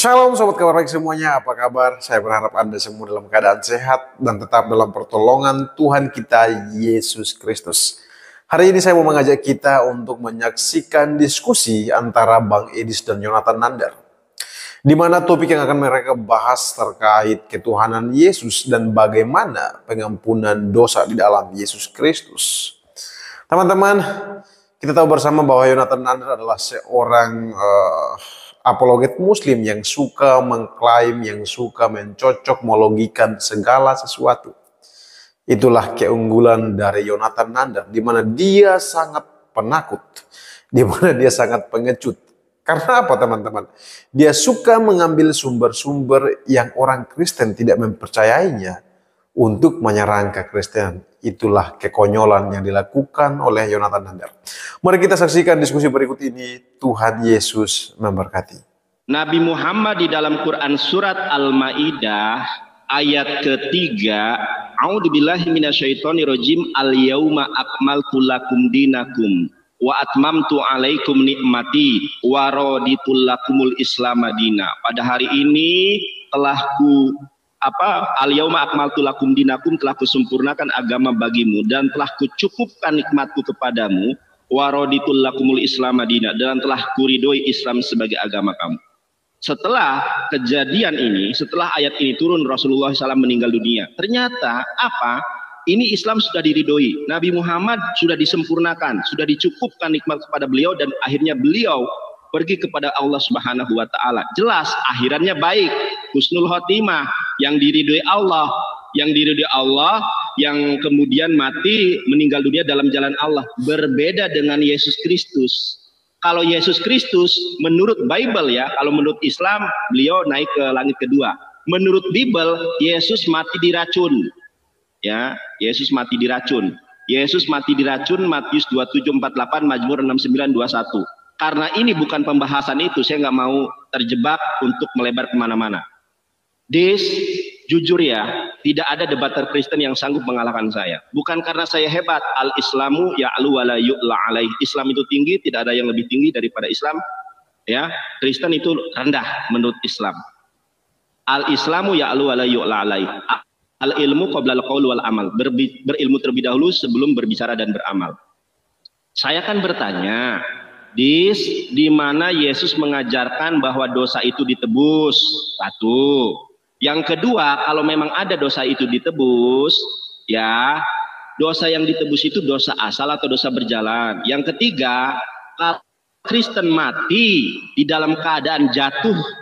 Shalom sobat kabar baik semuanya, apa kabar? Saya berharap Anda semua dalam keadaan sehat dan tetap dalam pertolongan Tuhan kita Yesus Kristus. Hari ini saya mau mengajak kita untuk menyaksikan diskusi antara Bang Edis dan Yonatan Nandar, di mana topik yang akan mereka bahas terkait ketuhanan Yesus dan bagaimana pengampunan dosa di dalam Yesus Kristus. Teman-teman, kita tahu bersama bahwa Yonatan Nandar adalah seorang apologet muslim yang suka mengklaim, yang suka mencocok-mologikan segala sesuatu. Itulah keunggulan dari Yonatan Nandar, di mana dia sangat penakut, di mana dia sangat pengecut. Karena apa teman-teman? Dia suka mengambil sumber-sumber yang orang Kristen tidak mempercayainya untuk menyerang kekristenan. Itulah kekonyolan yang dilakukan oleh Yonatan Nandar. Mari kita saksikan diskusi berikut ini. Tuhan Yesus memberkati. Nabi Muhammad di dalam Quran surat Al-Maidah ayat ketiga, A'udzubillahi minasyaitonirrajim, al-yauma akmaltu lakum dinakum wa atmamtu alaikum nikmati wa raditu lakumul islam madina. Pada hari ini telah al-yauma akmaltu lakum dinakum, telah kusempurnakan agama bagimu dan telah kucukupkan nikmatku kepadamu, wa raditu lakumul islam madina, dan telah kuridoi Islam sebagai agama kamu. Setelah kejadian ini, setelah ayat ini turun, Rasulullah SAW meninggal dunia. Ternyata apa? Ini Islam sudah diridhoi. Nabi Muhammad sudah disempurnakan, sudah dicukupkan nikmat kepada beliau, dan akhirnya beliau pergi kepada Allah Subhanahu wa Ta'ala. Jelas akhirannya baik, husnul khotimah, yang diridhoi Allah, yang kemudian mati meninggal dunia dalam jalan Allah. Berbeda dengan Yesus Kristus. Kalau Yesus Kristus menurut Bible ya, kalau menurut Islam beliau naik ke langit kedua. Menurut Bible Yesus mati diracun. Ya, Yesus mati diracun. Yesus mati diracun, Matius 27:48, Mazmur 69:21. Karena ini bukan pembahasan itu, saya nggak mau terjebak untuk melebar kemana-mana. Jujur ya, tidak ada debater Kristen yang sanggup mengalahkan saya. Bukan karena saya hebat. Al-Islamu ya'lu wa la yu'la alaih. Islam itu tinggi, tidak ada yang lebih tinggi daripada Islam. Ya, Kristen itu rendah menurut Islam. Al-Islamu ya'lu wa la yu'la alaih. Al-ilmu qabla al-qaul wal amal. Berilmu terlebih dahulu sebelum berbicara dan beramal. Saya kan bertanya, di mana Yesus mengajarkan bahwa dosa itu ditebus? Satu. Yang kedua, kalau memang ada dosa itu ditebus, ya, dosa yang ditebus itu dosa asal atau dosa berjalan. Yang ketiga, kalau Kristen mati di dalam keadaan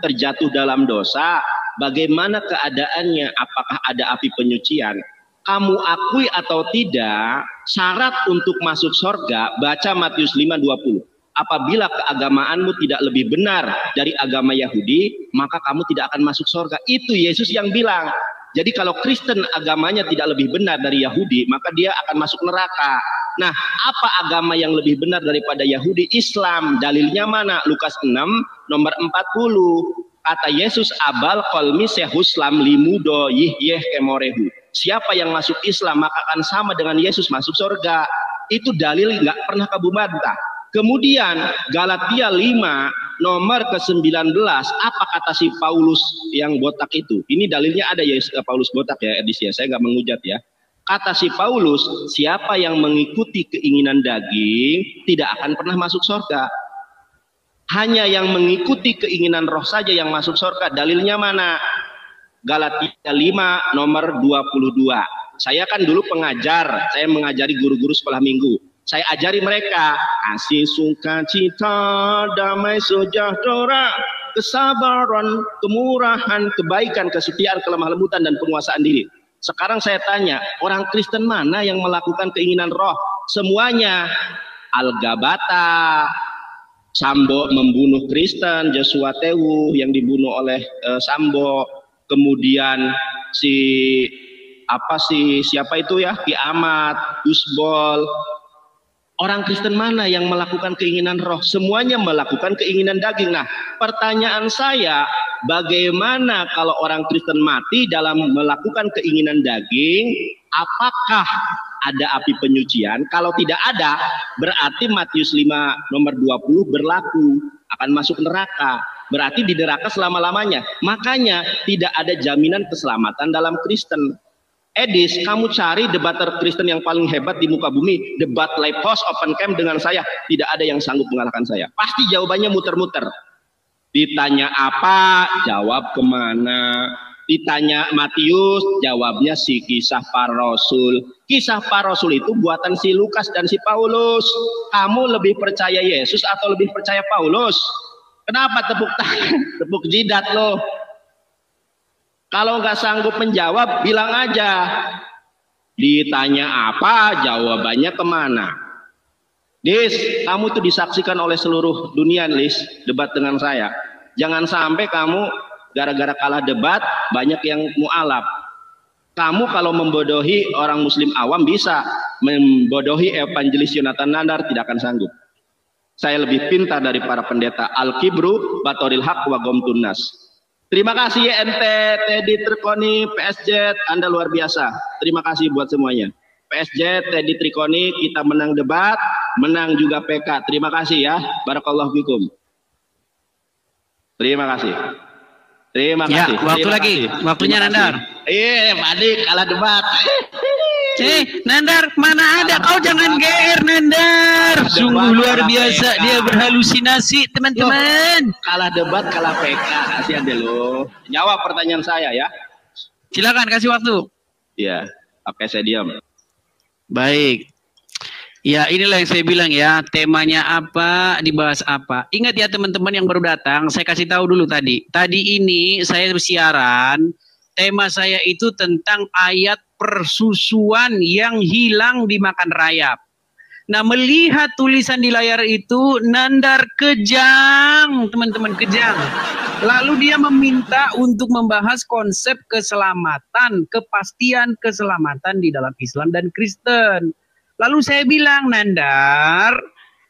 terjatuh dalam dosa, bagaimana keadaannya? Apakah ada api penyucian? Kamu akui atau tidak, syarat untuk masuk surga, baca Matius 5:20. Apabila keagamaanmu tidak lebih benar dari agama Yahudi, maka kamu tidak akan masuk surga. Itu Yesus yang bilang. Jadi kalau Kristen agamanya tidak lebih benar dari Yahudi, maka dia akan masuk neraka. Nah, apa agama yang lebih benar daripada Yahudi? Islam. Dalilnya mana? Lukas 6 nomor 40. Kata Yesus, abal kolmi sehuslam limudo yihyeh kemorehu. Siapa yang masuk Islam maka akan sama dengan Yesus masuk surga. Itu dalil nggak pernah kabubantah. Kemudian Galatia 5 nomor ke-19, apa kata si Paulus yang botak itu? Ini dalilnya ada ya, Paulus botak ya, Edis ya, saya nggak menghujat ya. Kata si Paulus, siapa yang mengikuti keinginan daging tidak akan pernah masuk surga. Hanya yang mengikuti keinginan roh saja yang masuk surga. Dalilnya mana? Galatia 5 nomor 22. Saya kan dulu pengajar, saya mengajari guru-guru sekolah minggu. Saya ajari mereka kasih, sukacita, damai sejahtera, kesabaran, kemurahan, kebaikan, kesetiaan, kelemah lembutan, dan penguasaan diri. Sekarang saya tanya, orang Kristen mana yang melakukan keinginan roh? Semuanya. Al-Gabata, Sambo membunuh Kristen, Joshua Tewu yang dibunuh oleh Sambo, kemudian siapa itu ya, Kiamat, Usbol. Orang Kristen mana yang melakukan keinginan roh? Semuanya melakukan keinginan daging. Nah, pertanyaan saya, bagaimana kalau orang Kristen mati dalam melakukan keinginan daging? Apakah ada api penyucian? Kalau tidak ada, berarti Matius 5 nomor 20 berlaku, akan masuk neraka. berarti di neraka selama-lamanya. Makanya tidak ada jaminan keselamatan dalam Kristen. Edis, kamu cari debater Kristen yang paling hebat di muka bumi, debat live house open camp dengan saya, tidak ada yang sanggup mengalahkan saya. Pasti jawabannya muter-muter. Ditanya apa, jawab kemana. Ditanya Matius, jawabnya si kisah para rasul. Kisah para rasul itu buatan si Lukas dan si Paulus. Kamu lebih percaya Yesus atau lebih percaya Paulus? Kenapa tepuk tangan, tepuk jidat lo? Kalau nggak sanggup menjawab, bilang aja. Ditanya apa, jawabannya kemana. Dis, kamu tuh disaksikan oleh seluruh dunia, Lis, debat dengan saya. Jangan sampai kamu gara-gara kalah debat, banyak yang mualaf. Kamu kalau membodohi orang muslim awam bisa, membodohi evangelis Yonatan Nandar tidak akan sanggup. Saya lebih pintar dari para pendeta. Al-Kibru, Batoril Haq, wa Gomtun Nas. Terima kasih ente, Teddy Trikoni, PSJ, Anda luar biasa. Terima kasih buat semuanya. PSJ, Teddy Trikoni, kita menang debat, menang juga PK. Terima kasih ya. Barakallahu fikum. Terima kasih. Terima kasih. Ya, waktu lagi. Waktunya Nandar. Iya, Adik kalah debat. Nandar, mana ada, kau jangan GR Nandar. Sungguh luar biasa, dia berhalusinasi teman-teman. Kalah debat, kalah PK. Kasihan deh lo. Jawab pertanyaan saya ya. Silakan kasih waktu. Iya, oke saya diam. Baik. Ya inilah yang saya bilang ya, temanya apa, dibahas apa. Ingat ya teman-teman yang baru datang, saya kasih tahu dulu tadi. Tadi ini saya bersiaran, tema saya itu tentang ayat persusuan yang hilang dimakan rayap. Nah, melihat tulisan di layar itu, Nandar kejang, teman-teman, kejang. Lalu dia meminta untuk membahas konsep keselamatan, kepastian keselamatan di dalam Islam dan Kristen. Lalu saya bilang, Nandar,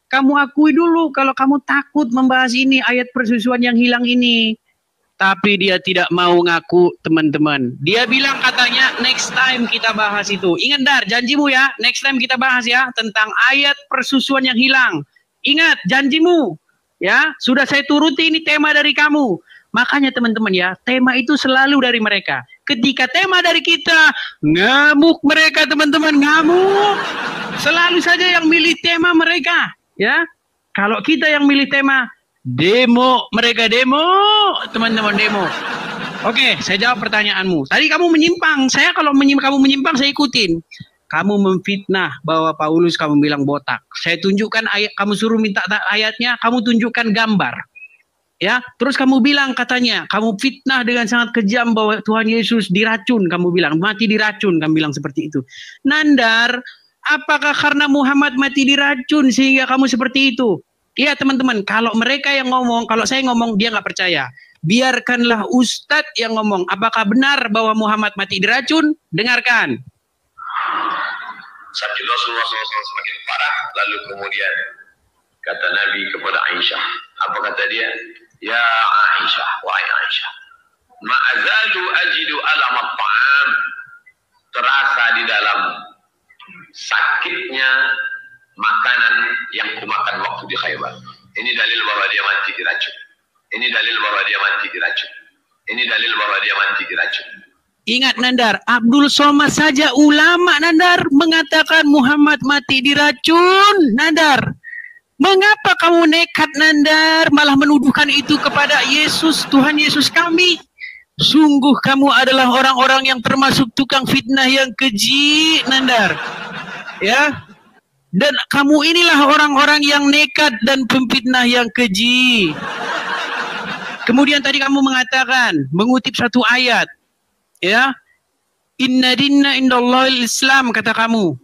kamu akui dulu kalau kamu takut membahas ini, ayat persusuan yang hilang ini. Tapi dia tidak mau ngaku, teman-teman. Dia bilang katanya next time kita bahas itu. Ingat Dar, janjimu ya, next time kita bahas ya tentang ayat persusuan yang hilang. Ingat, janjimu. Ya, sudah saya turuti, ini tema dari kamu. Makanya teman-teman ya, tema itu selalu dari mereka. Ketika tema dari kita, ngamuk mereka teman-teman, ngamuk. Selalu saja yang milih tema mereka. Ya, kalau kita yang milih tema, demo, mereka demo, teman-teman demo. Oke, saya jawab pertanyaanmu. Tadi kamu menyimpang, saya kalau kamu menyimpang saya ikutin. Kamu memfitnah bahwa Paulus kamu bilang botak. Saya tunjukkan ayat, kamu suruh minta ayatnya, kamu tunjukkan gambar. Ya, terus kamu bilang katanya, kamu fitnah dengan sangat kejam bahwa Tuhan Yesus diracun, kamu bilang mati diracun, kamu bilang seperti itu. Nandar, apakah karena Muhammad mati diracun sehingga kamu seperti itu? Iya teman-teman, kalau mereka yang ngomong, kalau saya ngomong dia nggak percaya. Biarkanlah Ustadz yang ngomong. Apakah benar bahwa Muhammad mati diracun? Dengarkan. Sakit Rasulullah SAW semakin parah, lalu kemudian kata Nabi kepada Aisyah. Apa kata dia? Ya Aisyah, wahai Aisyah, ma'azalu ajidu alamat ta'am. Terasa di dalam sakitnya makanan yang kumakan waktu di Khaybar. Ini dalil bahwa dia mati diracun. Ini dalil bahwa dia mati diracun. Ini dalil bahwa dia mati diracun. Ingat Nandar, Abdul Somad saja ulama Nandar mengatakan Muhammad mati diracun. Nandar, mengapa kamu nekat Nandar malah menuduhkan itu kepada Yesus, Tuhan Yesus kami? Sungguh kamu adalah orang-orang yang termasuk tukang fitnah yang keji Nandar. Ya. Dan kamu inilah orang-orang yang nekat dan pemfitnah yang keji. Kemudian tadi kamu mengatakan, mengutip satu ayat. Ya. Inna dinna indallahil Islam, kata kamu.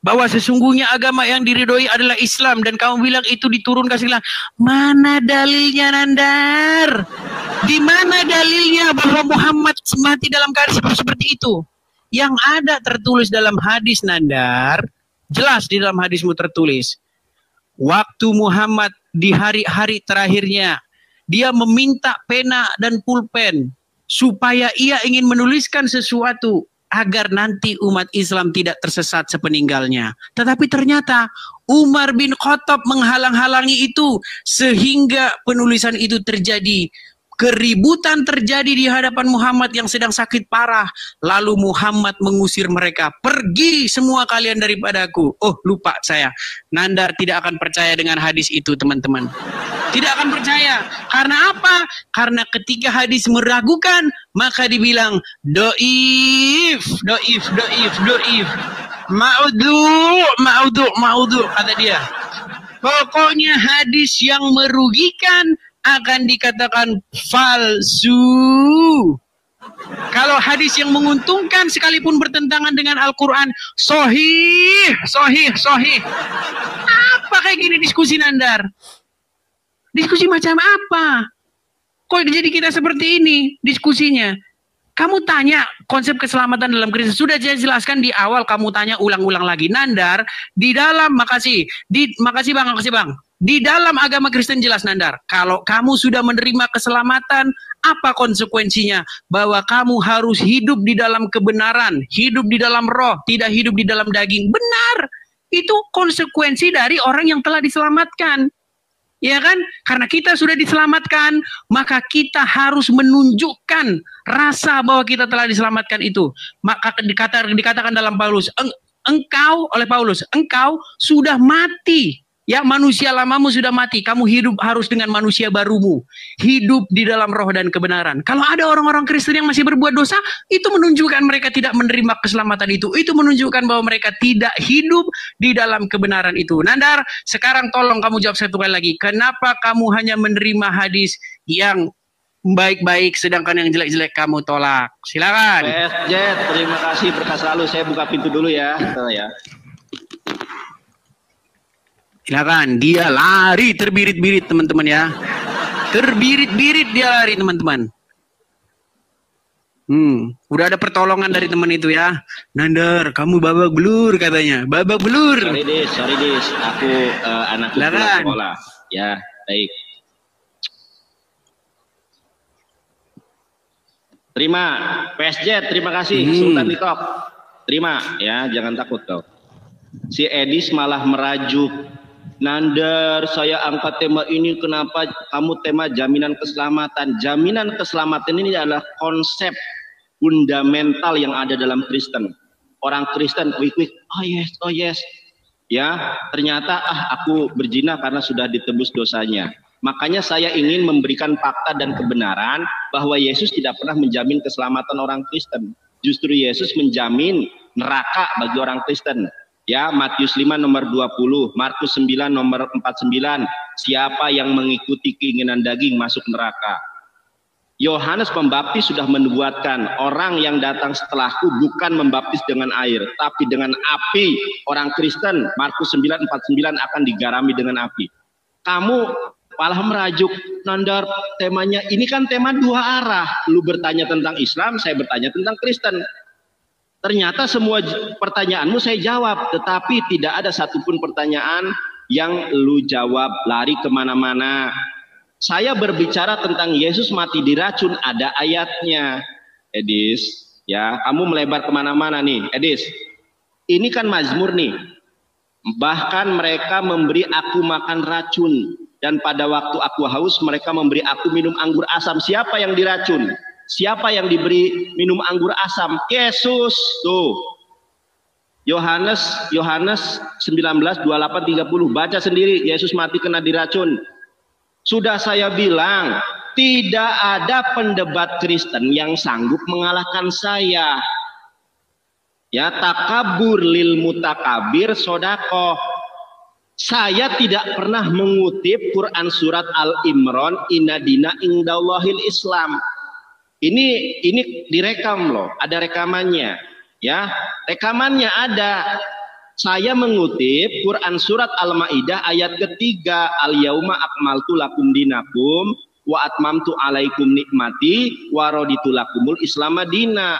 Bahwa sesungguhnya agama yang diridhoi adalah Islam. Dan kamu bilang itu diturunkan segala. Mana dalilnya Nandar? Di mana dalilnya bahwa Muhammad mati dalam keadaan seperti itu? Yang ada tertulis dalam hadis Nandar. Jelas di dalam hadismu tertulis. Waktu Muhammad di hari-hari terakhirnya. Dia meminta pena dan pulpen. Supaya ia ingin menuliskan sesuatu. Agar nanti umat Islam tidak tersesat sepeninggalnya. Tetapi ternyata Umar bin Khattab menghalang-halangi itu. Sehingga penulisan itu terjadi. keributan terjadi di hadapan Muhammad yang sedang sakit parah. Lalu Muhammad mengusir mereka, pergi semua kalian daripadaku. Oh, lupa saya. Nandar tidak akan percaya dengan hadis itu, teman-teman. Tidak akan percaya. Karena apa? Karena ketika hadis meragukan, maka dibilang doif, doif, doif, doif. Ma'udhu, kata dia. Pokoknya hadis yang merugikan akan dikatakan palsu. Kalau hadis yang menguntungkan sekalipun bertentangan dengan Al-Quran, sahih, sahih, sahih. Apa kayak gini diskusi Nandar? Diskusi macam apa? Kok jadi kita seperti ini diskusinya? Kamu tanya konsep keselamatan dalam Kristus. Sudah saya jelaskan di awal, kamu tanya ulang-ulang lagi. Nandar, di dalam, makasih bang. Di dalam agama Kristen jelas Nandar. Kalau kamu sudah menerima keselamatan, apa konsekuensinya? Bahwa kamu harus hidup di dalam kebenaran. Hidup di dalam roh, tidak hidup di dalam daging. Benar. Itu konsekuensi dari orang yang telah diselamatkan. Ya kan? Karena kita sudah diselamatkan, maka kita harus menunjukkan rasa bahwa kita telah diselamatkan itu. Maka dikatakan dalam Paulus, engkau sudah mati. Ya, manusia lamamu sudah mati. Kamu hidup harus dengan manusia barumu. Hidup di dalam roh dan kebenaran. Kalau ada orang-orang Kristen yang masih berbuat dosa, itu menunjukkan mereka tidak menerima keselamatan itu. Itu menunjukkan bahwa mereka tidak hidup di dalam kebenaran itu. Nandar, sekarang tolong kamu jawab satu kali lagi. Kenapa kamu hanya menerima hadis yang baik-baik, sedangkan yang jelek-jelek kamu tolak? Silakan. Jet, terima kasih, berkas lalu. Saya buka pintu dulu ya. Silakan, dia lari terbirit-birit teman-teman ya. Terbirit-birit dia lari teman-teman. Udah ada pertolongan dari teman itu ya. Nandar, kamu babak belur katanya. Babak belur. Sorry dis. Aku anak sekolah. Ya, baik. Terima, PSJ, terima kasih. Sultan Tiktok. Terima ya, jangan takut kau. Si Edis malah merajuk. Nandar, saya angkat tema ini, kenapa kamu tema jaminan keselamatan? Jaminan keselamatan ini adalah konsep fundamental yang ada dalam Kristen. Orang Kristen, quick, oh yes. Ya, ternyata aku berzina karena sudah ditebus dosanya. Makanya saya ingin memberikan fakta dan kebenaran bahwa Yesus tidak pernah menjamin keselamatan orang Kristen. Justru Yesus menjamin neraka bagi orang Kristen. Ya, Matius 5 nomor 20, Markus 9 nomor 49, siapa yang mengikuti keinginan daging masuk neraka. Yohanes Pembaptis sudah menubuatkan, orang yang datang setelahku bukan membaptis dengan air, tapi dengan api. Orang Kristen, Markus 9:49 akan digarami dengan api. Kamu malah merajuk, Nandar, temanya ini kan tema dua arah. Lu bertanya tentang Islam, saya bertanya tentang Kristen. Ternyata semua pertanyaanmu saya jawab, tetapi tidak ada satupun pertanyaan yang lu jawab, lari kemana-mana. Saya berbicara tentang Yesus mati diracun, ada ayatnya. Edis, ya kamu melebar kemana-mana nih. Edis, ini kan Mazmur nih. Bahkan mereka memberi aku makan racun, dan pada waktu aku haus mereka memberi aku minum anggur asam. Siapa yang diracun? Siapa yang diberi minum anggur asam? Yesus. Tuh. Yohanes 19:28-30. Baca sendiri, Yesus mati kena diracun. Sudah saya bilang, tidak ada pendebat Kristen yang sanggup mengalahkan saya. Ya, takabur lil mutakabir sodakoh. Saya tidak pernah mengutip Quran surat Al-Imran, inna dina indallahil Islam. Ini direkam loh, ada rekamannya, ya, rekamannya ada. Saya mengutip Quran surat Al-Maidah ayat ketiga, al-yauma akmaltu lakum dinakum wa atmamtu alaikum nikmati wa raditu lakumul Islam madina.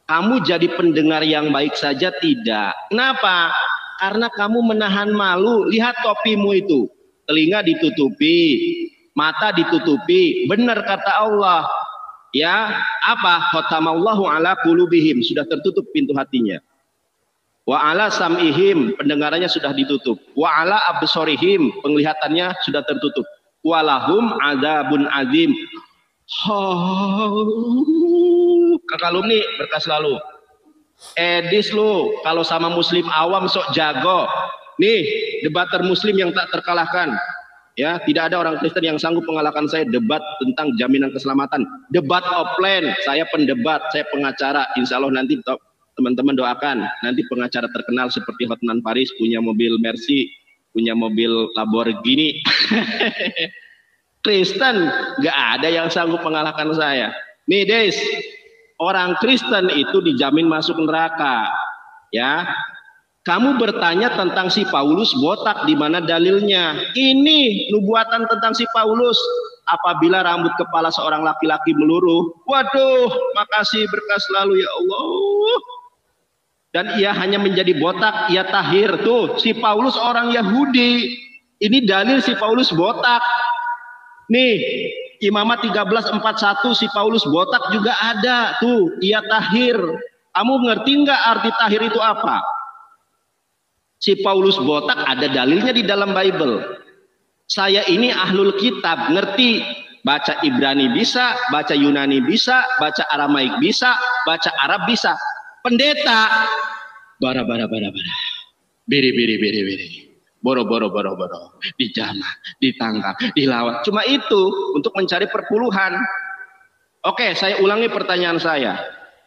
Kamu jadi pendengar yang baik saja tidak. Kenapa? Karena kamu menahan malu. Lihat topimu itu, telinga ditutupi, mata ditutupi. Benar kata Allah. Ya, apa? Khatamallahu ala qulubihim, sudah tertutup pintu hatinya. Wa ala sam'ihim, pendengarannya sudah ditutup. Wa ala absorihim, penglihatannya sudah tertutup. Walahum adzabun azim. Kakak Lumni berkas lalu. Edis lu kalau sama muslim awam sok jago. Nih debater muslim yang tak terkalahkan. Ya, tidak ada orang Kristen yang sanggup mengalahkan saya debat tentang jaminan keselamatan. Debat offline, saya pendebat, saya pengacara. Insya Allah nanti teman-teman doakan. Nanti pengacara terkenal seperti Hotman Paris, punya mobil Mercy, punya mobil Lamborghini. Kristen gak ada yang sanggup mengalahkan saya. Nih Des, orang Kristen itu dijamin masuk neraka. Ya, kamu bertanya tentang si Paulus botak, di mana dalilnya? Ini nubuatan tentang si Paulus. Apabila rambut kepala seorang laki-laki meluruh, waduh, makasih berkas lalu ya Allah. Dan ia hanya menjadi botak, ia tahir. Tuh, si Paulus orang Yahudi. Ini dalil si Paulus botak. Nih, Imamat 13:41 si Paulus botak juga ada. Tuh, ia tahir. Kamu ngerti nggak arti tahir itu apa? Si Paulus botak ada dalilnya di dalam Bible. Saya ini ahlul kitab, ngerti baca Ibrani bisa, baca Yunani bisa, baca Aramaik bisa, baca Arab bisa. Pendeta bara biri boro dijamah, ditangkap, dilawat. Cuma itu untuk mencari perpuluhan. Oke, saya ulangi pertanyaan saya.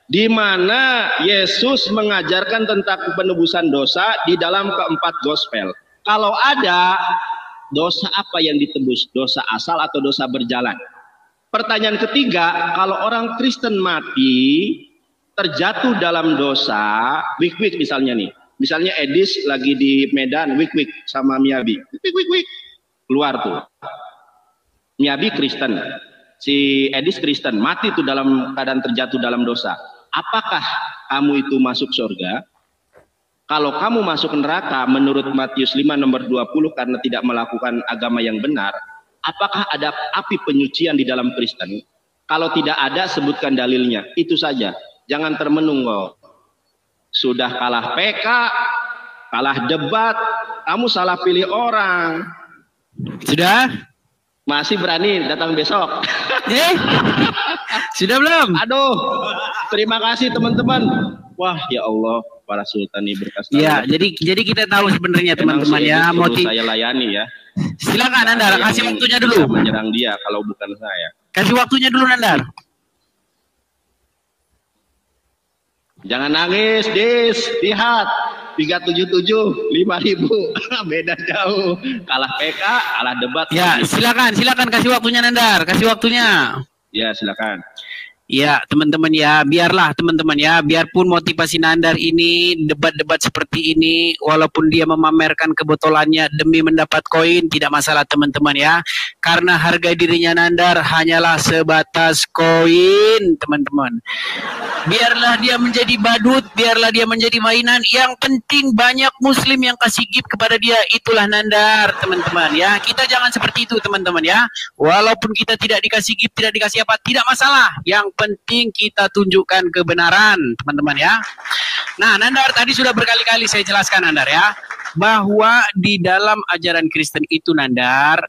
Di mana Yesus mengajarkan tentang penebusan dosa di dalam keempat gospel? Kalau ada, dosa apa yang ditebus? Dosa asal atau dosa berjalan? Pertanyaan ketiga, kalau orang Kristen mati, terjatuh dalam dosa, wik-wik misalnya nih. Misalnya Edis lagi di Medan, wik-wik sama Miyabi. Wik-wik, keluar tuh. Miyabi Kristen, si Edis Kristen, mati tuh dalam keadaan terjatuh dalam dosa. Apakah kamu itu masuk surga? Kalau kamu masuk neraka menurut Matius 5 nomor 20 karena tidak melakukan agama yang benar, apakah ada api penyucian di dalam Kristen? Kalau tidak ada, sebutkan dalilnya. Itu saja. Jangan termenung kok. Sudah kalah PK, kalah debat, kamu salah pilih orang. Sudah? Masih berani datang besok? Sudah belum? Aduh, terima kasih teman-teman. Wah ya Allah, para sultan ini berkas. Ya, jadi kita tahu sebenarnya teman-teman ya. Saya layani ya. Silakan Nandar, kasih waktunya dulu. Menyerang dia kalau bukan saya. Kasih waktunya dulu Nandar. Jangan nangis, Dis. Lihat. 377, 5.000. Beda jauh. Kalah PK, kalah debat. Ya, silakan kasih waktunya Nandar, kasih waktunya. Ya, silakan. Ya, teman-teman ya, biarlah teman-teman ya, biarpun motivasi Nandar ini debat-debat seperti ini, walaupun dia memamerkan kebotolannya demi mendapat koin, tidak masalah teman-teman ya. Karena harga dirinya Nandar hanyalah sebatas koin, teman-teman. Biarlah dia menjadi badut, biarlah dia menjadi mainan, yang penting banyak muslim yang kasih gift kepada dia, itulah Nandar, teman-teman ya. Kita jangan seperti itu teman-teman ya. Walaupun kita tidak dikasih gift, tidak dikasih apa, tidak masalah. Yang penting kita tunjukkan kebenaran, teman-teman ya. Nah, Nandar tadi sudah berkali-kali saya jelaskan Nandar ya, bahwa di dalam ajaran Kristen itu Nandar,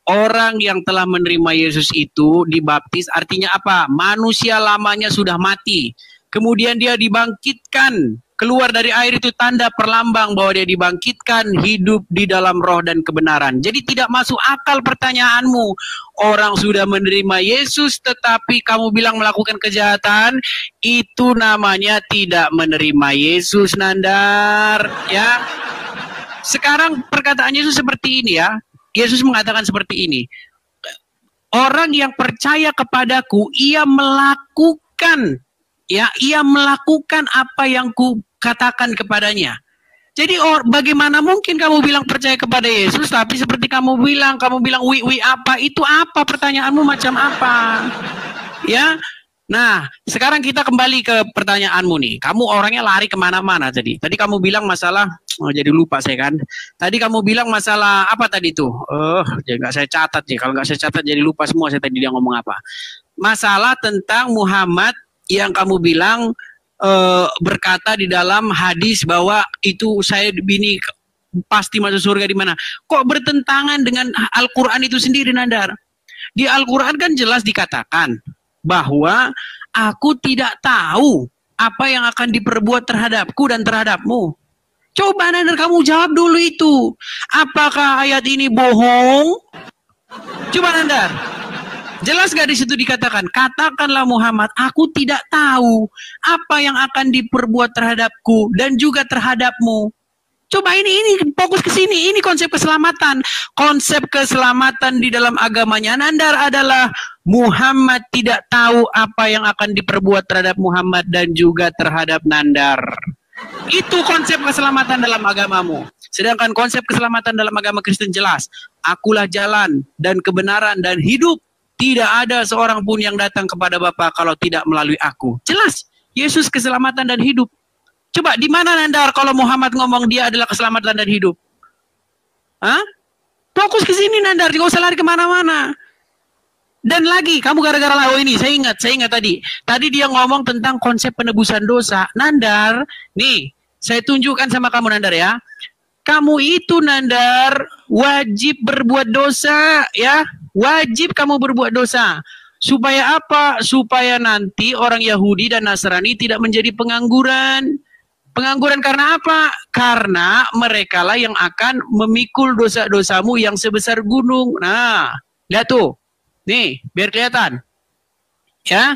orang yang telah menerima Yesus itu dibaptis artinya apa? Manusia lamanya sudah mati. Kemudian dia dibangkitkan, keluar dari air itu tanda perlambang bahwa dia dibangkitkan, hidup di dalam roh dan kebenaran. Jadi tidak masuk akal pertanyaanmu. Orang sudah menerima Yesus tetapi kamu bilang melakukan kejahatan, itu namanya tidak menerima Yesus Nandar ya. Sekarang perkataan Yesus seperti ini ya. Yesus mengatakan seperti ini. Orang yang percaya kepadaku, ia melakukan apa yang ku katakan kepadanya. Jadi bagaimana mungkin kamu bilang percaya kepada Yesus, tapi seperti kamu bilang wi apa? Itu apa pertanyaanmu macam apa? Ya. Nah, sekarang kita kembali ke pertanyaanmu nih. Kamu orangnya lari kemana-mana tadi. Tadi kamu bilang masalah, jadi lupa saya kan. Tadi kamu bilang masalah apa tadi tuh? Jadi nggak saya catat nih. Kalau nggak saya catat jadi lupa semua saya tadi dia ngomong apa. Masalah tentang Muhammad yang kamu bilang berkata di dalam hadis bahwa itu saya bini pasti masuk surga di mana? Kok bertentangan dengan Al-Quran itu sendiri Nandar? Di Al-Quran kan jelas dikatakan bahwa aku tidak tahu apa yang akan diperbuat terhadapku dan terhadapmu. Coba Nandar kamu jawab dulu itu. Apakah ayat ini bohong? Coba Nandar. Jelas gak di situ dikatakan, katakanlah Muhammad, aku tidak tahu apa yang akan diperbuat terhadapku dan juga terhadapmu. Coba ini fokus ke sini, ini konsep keselamatan. Konsep keselamatan di dalam agamanya Nandar adalah Muhammad tidak tahu apa yang akan diperbuat terhadap Muhammad dan juga terhadap Nandar. Itu konsep keselamatan dalam agamamu. Sedangkan konsep keselamatan dalam agama Kristen jelas, akulah jalan dan kebenaran dan hidup. Tidak ada seorang pun yang datang kepada Bapa kalau tidak melalui aku. Jelas, Yesus keselamatan dan hidup. Coba di mana Nandar kalau Muhammad ngomong dia adalah keselamatan dan hidup? Hah? Fokus ke sini Nandar, nggak usah lari kemana-mana. Dan lagi, kamu gara-gara lalu ini, saya ingat tadi. Tadi dia ngomong tentang konsep penebusan dosa. Nandar, nih, saya tunjukkan sama kamu Nandar ya. Kamu itu Nandar wajib berbuat dosa ya. Wajib kamu berbuat dosa. Supaya apa? Supaya nanti orang Yahudi dan Nasrani tidak menjadi pengangguran. Pengangguran karena apa? Karena mereka lah yang akan memikul dosa-dosamu yang sebesar gunung. Nah, lihat tuh. Nih, biar kelihatan. Ya.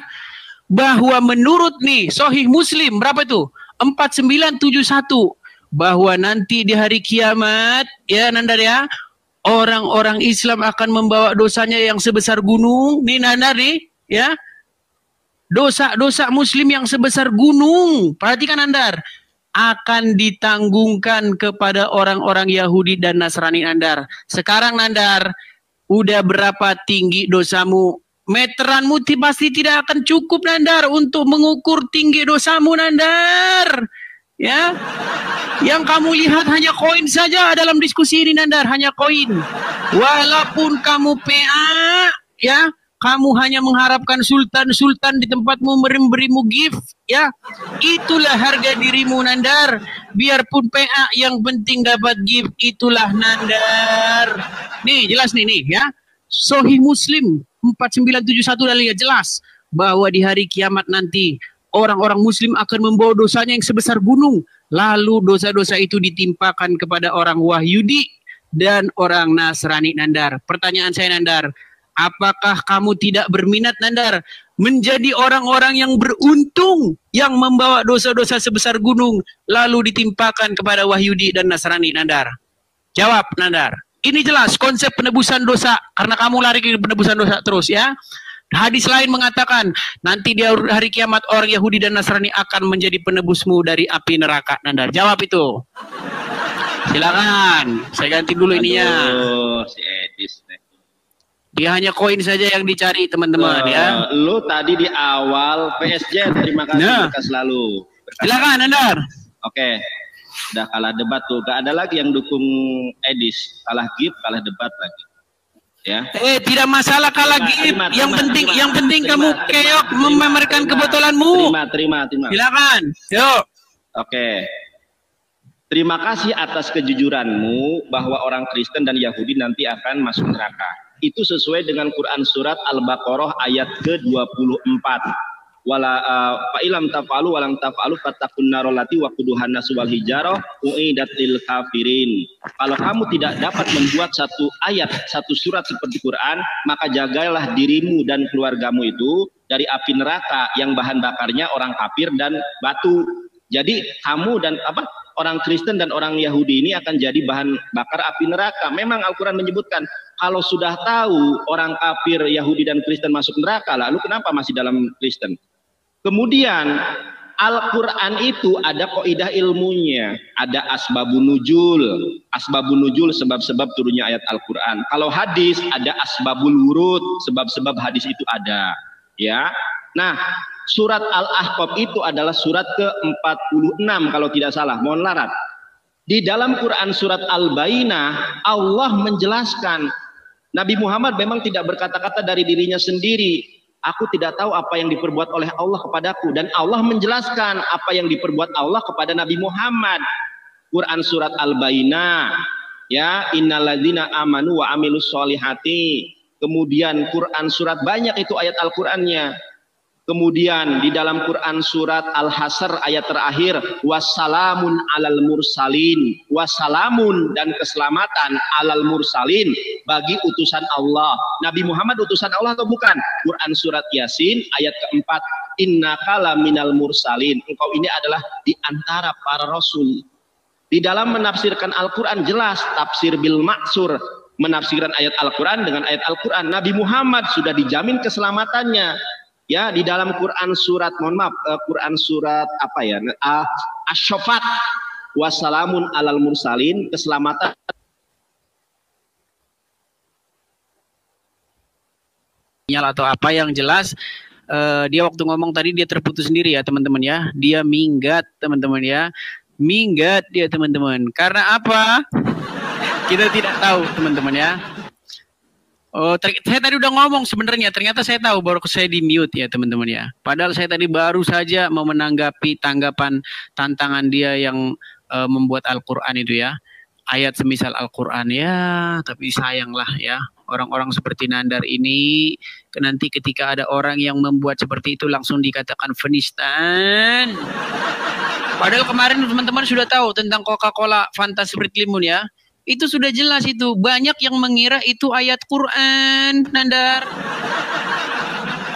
Bahwa menurut nih Sahih Muslim berapa tuh? 4971. Bahwa nanti di hari kiamat ya Nandar ya, orang-orang Islam akan membawa dosanya yang sebesar gunung. Nih Nandar nih, ya. Dosa-dosa Muslim yang sebesar gunung. Perhatikan Nandar. Akan ditanggungkan kepada orang-orang Yahudi dan Nasrani Nandar. Sekarang Nandar, udah berapa tinggi dosamu? Meteranmu pasti tidak akan cukup Nandar untuk mengukur tinggi dosamu Nandar. Ya, yang kamu lihat hanya koin saja dalam diskusi ini Nandar, hanya koin. Walaupun kamu PA, ya, kamu hanya mengharapkan sultan-sultan di tempatmu memberimu gift, ya. Itulah harga dirimu Nandar. Biarpun PA, yang penting dapat gift, itulah Nandar. Nih, jelas nih, ya. Sahih Muslim 4971 dalilnya jelas bahwa di hari kiamat nanti orang-orang Muslim akan membawa dosanya yang sebesar gunung. Lalu dosa-dosa itu ditimpakan kepada orang Wahyudi dan orang Nasrani Nandar. Pertanyaan saya Nandar, apakah kamu tidak berminat Nandar menjadi orang-orang yang beruntung yang membawa dosa-dosa sebesar gunung lalu ditimpakan kepada Wahyudi dan Nasrani Nandar? Jawab Nandar. Ini jelas konsep penebusan dosa karena kamu lari ke penebusan dosa terus ya. Hadis lain mengatakan nanti di hari kiamat orang Yahudi dan Nasrani akan menjadi penebusmu dari api neraka Nandar. Jawab itu. Silakan. Saya ganti dulu ininya. Si Edis. Dia hanya koin saja yang dicari teman-teman ya. Lu tadi di awal PSG, terima kasih atas selalu. Silakan Nandar. Oke. Udah kalah debat tuh. Gak ada lagi yang dukung Edis. Kalah gift, kalah debat lagi. Ya. Tidak masalah kalah gift. Yang penting kamu keok memamerkan kebetulanmu. Terima. Silakan. Yuk. Oke. Terima kasih atas kejujuranmu bahwa orang Kristen dan Yahudi nanti akan masuk neraka. Itu sesuai dengan Quran surat Al-Baqarah ayat ke-24. Wala fa'ilam taf'alu walam taf'alu fattaqun narallati waquduhan nasu wal hijarah uiddat lil kafirin. Kalau kamu tidak dapat membuat satu ayat, satu surat seperti Quran, maka jagalah dirimu dan keluargamu itu dari api neraka yang bahan bakarnya orang kafir dan batu. Jadi kamu dan orang Kristen dan orang Yahudi ini akan jadi bahan bakar api neraka. Memang Al-Quran menyebutkan kalau sudah tahu orang kafir, Yahudi dan Kristen masuk neraka, lalu kenapa masih dalam Kristen? Kemudian Al-Quran itu ada kaidah ilmunya, ada asbabun nuzul. Asbabun nuzul sebab-sebab turunnya ayat Al-Quran. Kalau hadis ada asbabul wurud, sebab-sebab hadis itu ada. Ya. Nah, surat Al-Ahqaf itu adalah surat ke-46 kalau tidak salah, mohon larat. Di dalam Quran surat Al-Bayyinah Allah menjelaskan Nabi Muhammad memang tidak berkata-kata dari dirinya sendiri. Aku tidak tahu apa yang diperbuat oleh Allah kepadaku, dan Allah menjelaskan apa yang diperbuat Allah kepada Nabi Muhammad. Quran surat Al-Bayyinah, ya, innalladzina amanu wa amilus solihati kemudian Quran surat banyak itu ayat Al-Qur'annya. Kemudian di dalam Quran surat Al-Hasr ayat terakhir, wassalamun alal mursalin, wassalamun dan keselamatan alal mursalin bagi utusan Allah. Nabi Muhammad utusan Allah atau bukan? Quran surat Yasin ayat keempat, innaka laminal mursalin, engkau ini adalah di antara para rasul. Di dalam menafsirkan Al-Quran jelas tafsir bil maksur, menafsirkan ayat Al-Quran dengan ayat Al-Quran. Nabi Muhammad sudah dijamin keselamatannya. Ya, di dalam Quran surat, Quran surat apa ya? Asy-Syafat, wassalamun alal mursalin, keselamatan atau apa yang jelas. Dia waktu ngomong tadi dia terputus sendiri ya teman-teman ya. Dia minggat teman-teman ya. Minggat dia teman-teman. Karena apa? Kita tidak tahu teman-teman ya. Oh, saya tadi udah ngomong sebenarnya, ternyata saya tahu, baru saya di mute ya teman-teman ya. Padahal saya tadi baru saja mau menanggapi tanggapan tantangan dia yang membuat Al-Quran itu ya. Ayat semisal Al-Quran ya, tapi sayanglah ya. Orang-orang seperti Nandar ini, nanti ketika ada orang yang membuat seperti itu langsung dikatakan penistaan. Padahal kemarin teman-teman sudah tahu tentang Coca-Cola Fanta Sprite Limun ya. Itu sudah jelas itu. Banyak yang mengira itu ayat Quran, Nandar.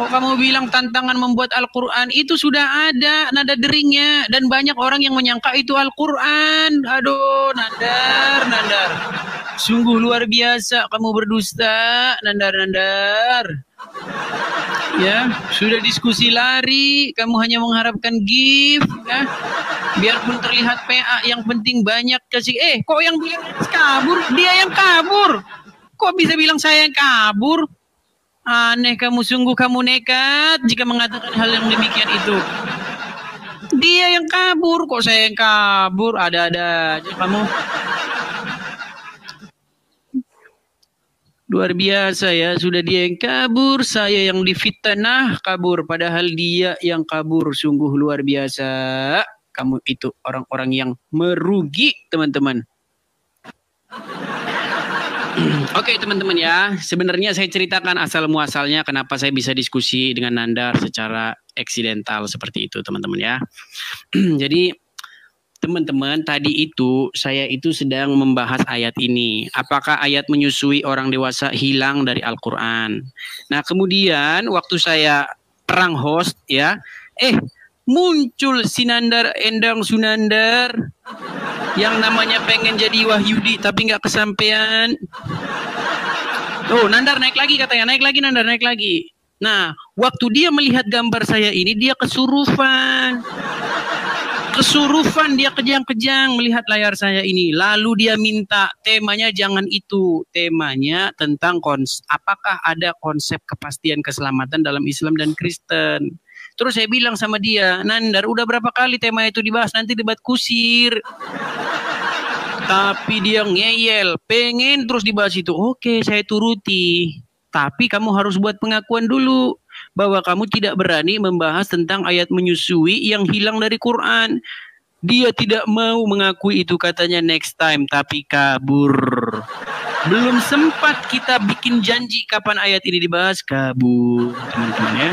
Kok kamu bilang tantangan membuat Al-Quran? Itu sudah ada nada deringnya. Dan banyak orang yang menyangka itu Al-Quran. Aduh, Nandar. Sungguh luar biasa kamu berdusta, Nandar. Ya, sudah diskusi lari, kamu hanya mengharapkan gift, ya. Biarpun terlihat PA, yang penting banyak kasih. Kok yang bilang kabur? Dia yang kabur. Kok bisa bilang saya yang kabur? Aneh kamu, sungguh kamu nekat jika mengatakan hal yang demikian itu. Dia yang kabur, kok saya yang kabur? Ada-ada aja kamu. Luar biasa ya, sudah dia yang kabur, saya yang difitnah kabur, padahal dia yang kabur. Sungguh luar biasa. Kamu itu orang-orang yang merugi, teman-teman. Oke, teman-teman ya, sebenarnya saya ceritakan asal muasalnya kenapa saya bisa diskusi dengan Nandar secara eksidental seperti itu, teman-teman ya. Jadi teman-teman, tadi itu saya itu sedang membahas ayat ini. Apakah ayat menyusui orang dewasa hilang dari Al-Quran? Nah, kemudian waktu saya perang host ya, muncul si Nandar Endang Sunandar yang namanya pengen jadi Wahyudi tapi nggak kesampaian. Oh, Nandar naik lagi katanya, naik lagi Nandar, naik lagi. Nah, waktu dia melihat gambar saya ini, dia kesurupan, dia kejang-kejang melihat layar saya ini. Lalu dia minta temanya jangan itu, temanya tentang apakah ada konsep kepastian keselamatan dalam Islam dan Kristen. Terus saya bilang sama dia, Nandar, udah berapa kali tema itu dibahas, nanti debat kusir. Tapi dia ngeyel, pengen terus dibahas itu. Oke, saya turuti. Tapi kamu harus buat pengakuan dulu bahwa kamu tidak berani membahas tentang ayat menyusui yang hilang dari Quran. Dia tidak mau mengakui itu, katanya next time, tapi kabur. Belum sempat kita bikin janji kapan ayat ini dibahas, kabur, teman-teman ya.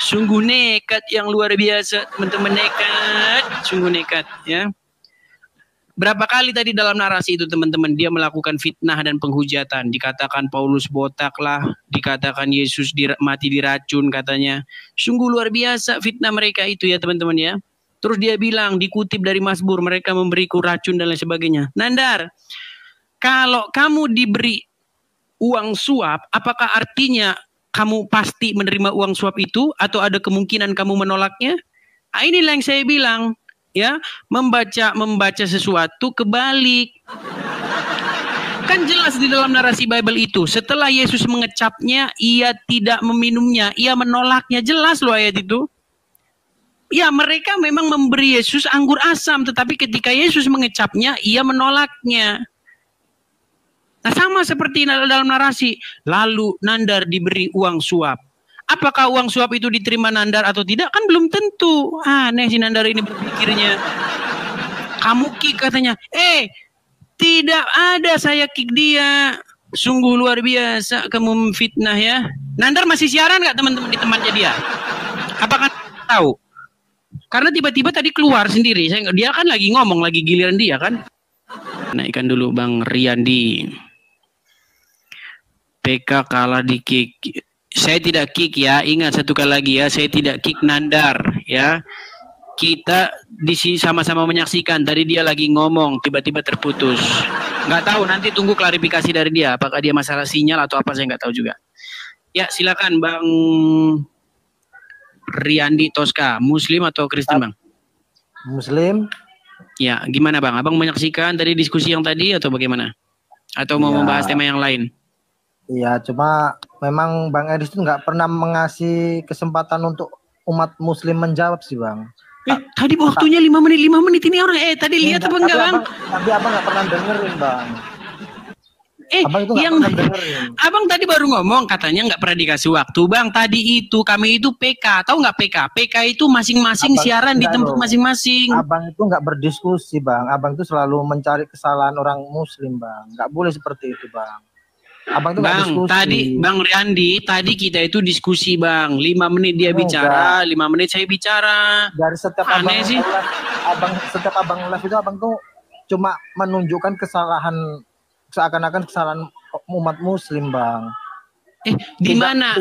Sungguh nekat yang luar biasa, teman-teman, nekat, sungguh nekat ya. Berapa kali tadi dalam narasi itu teman-teman dia melakukan fitnah dan penghujatan. Dikatakan Paulus botak lah, dikatakan Yesus mati diracun katanya. Sungguh luar biasa fitnah mereka itu ya teman-teman ya. Terus dia bilang dikutip dari Mazmur, mereka memberiku racun dan lain sebagainya. Nandar, kalau kamu diberi uang suap, apakah artinya kamu pasti menerima uang suap itu atau ada kemungkinan kamu menolaknya? Nah, inilah yang saya bilang. Ya, membaca sesuatu kebalik. Kan jelas di dalam narasi Bible itu, setelah Yesus mengecapnya, ia tidak meminumnya, ia menolaknya. Jelas loh ayat itu. Ya, mereka memang memberi Yesus anggur asam, tetapi ketika Yesus mengecapnya, ia menolaknya. Nah, sama seperti dalam narasi. Lalu Nandar diberi uang suap. Apakah uang suap itu diterima Nandar atau tidak? Kan belum tentu. Aneh si Nandar ini berpikirnya. Kamu kick katanya. Tidak ada saya kick dia. Sungguh luar biasa kamu fitnah ya. Nandar masih siaran nggak teman-teman di temannya dia? Apakah tahu? Karena tiba-tiba tadi keluar sendiri. Dia kan lagi ngomong, lagi giliran dia kan. Naikkan dulu Bang Riyandi. PK kalah di kick. Saya tidak kick ya. Ingat satu kali lagi ya. Saya tidak kick Nandar ya. Kita di sini sama-sama menyaksikan. Tadi dia lagi ngomong, tiba-tiba terputus. Nggak tahu, nanti tunggu klarifikasi dari dia. Apakah dia masalah sinyal atau apa, saya nggak tahu juga. Ya, silakan Bang Riyandi Tosca. Muslim atau Kristen, Bang? Muslim. Ya, gimana Bang? Abang menyaksikan dari diskusi yang tadi atau bagaimana? Atau mau membahas tema yang lain? Iya, cuma memang Bang Edis itu nggak pernah mengasih kesempatan untuk umat Muslim menjawab sih, Bang. Tadi waktunya 5 menit ini orang tadi lihat apa enggak Bang? Tapi abang nggak pernah dengerin Bang. Abang itu yang Abang tadi baru ngomong katanya nggak pernah dikasih waktu Bang. Tadi itu kami itu PK, tahu nggak PK? PK itu masing-masing siaran di tempat masing-masing. Abang itu nggak berdiskusi Bang. Abang itu selalu mencari kesalahan orang Muslim Bang. Nggak boleh seperti itu Bang. Abang itu Bang, tadi Bang Riyandi, tadi kita itu diskusi Bang, 5 menit dia bicara, 5 menit saya bicara. Dari setiap aneh abang sih. Setiap abang live itu abang tuh cuma menunjukkan kesalahan, seakan-akan kesalahan umat Muslim Bang. Di mana?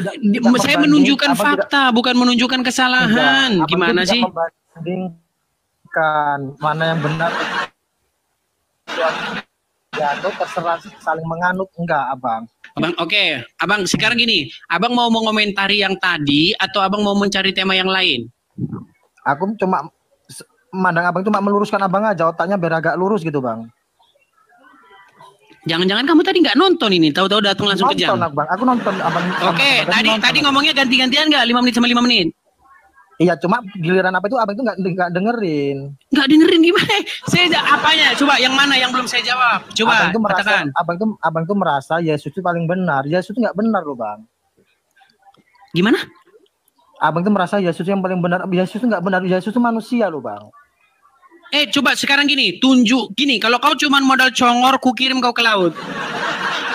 Saya menunjukkan fakta, bukan menunjukkan kesalahan. Gimana sih? Membandingkan mana yang benar. Ya, itu terserah saling menganut enggak, Abang? Abang, oke. Abang, sekarang gini. Abang mau mengomentari yang tadi atau Abang mau mencari tema yang lain? Aku cuma memandang Abang cuma meluruskan Abang aja, otaknya biar agak lurus gitu, Bang. Jangan-jangan kamu tadi nggak nonton ini, tahu-tahu datang langsung ke jam. Nonton, Abang. Aku nonton, Abang. Oke, tadi ngomongnya ganti-gantian nggak? 5 menit sama 5 menit? Iya, cuma giliran apa itu Abang itu nggak dengerin. Nggak dengerin gimana? Saya apanya? Coba yang mana yang belum saya jawab? Coba katakan. Abang tuh merasa Yesus itu paling benar. Yesus itu nggak benar loh, Bang. Gimana? Abang tuh merasa Yesus yang paling benar. Yesus itu nggak benar. Yesus itu manusia loh, Bang. Coba sekarang gini, tunjuk gini. Kalau kau cuma modal congor, ku kirim kau ke laut.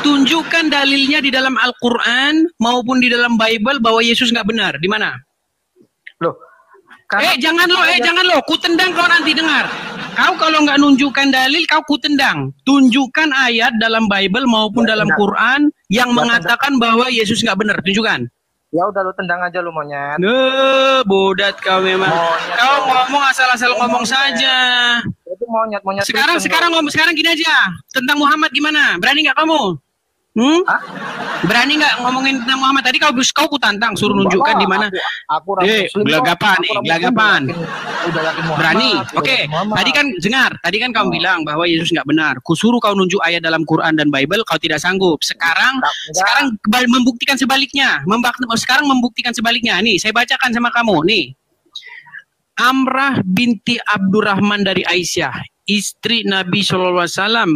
Tunjukkan dalilnya di dalam Al-Quran maupun di dalam Bible bahwa Yesus nggak benar. Di mana? Loh, jangan lo, ku tendang kau nanti dengar. Kau kalau nggak nunjukkan dalil, kau ku tendang. Tunjukkan ayat dalam Bible maupun dalam Quran yang mengatakan bahwa Yesus nggak benar. Tunjukkan. Ya udah lu tendang aja lu monyet. Bodat kau memang. Monyet, kau ngomong asal-asal ngomong saja. Itu monyet. Sekarang gini aja. Tentang Muhammad gimana? Berani nggak kamu? Berani nggak ngomongin tentang Muhammad? Tadi kau ku tantang, suruh nunjukkan di mana. Aku gelagapan. Berani. Oke. Tadi kan dengar. Tadi kan kamu bilang bahwa Yesus nggak benar. Kusuruh kau nunjuk ayat dalam Quran dan Bible, kau tidak sanggup. Sekarang membuktikan sebaliknya. Sekarang membuktikan sebaliknya. Nih, saya bacakan sama kamu. Nih. Amrah binti Abdurrahman dari Aisyah, istri Nabi SAW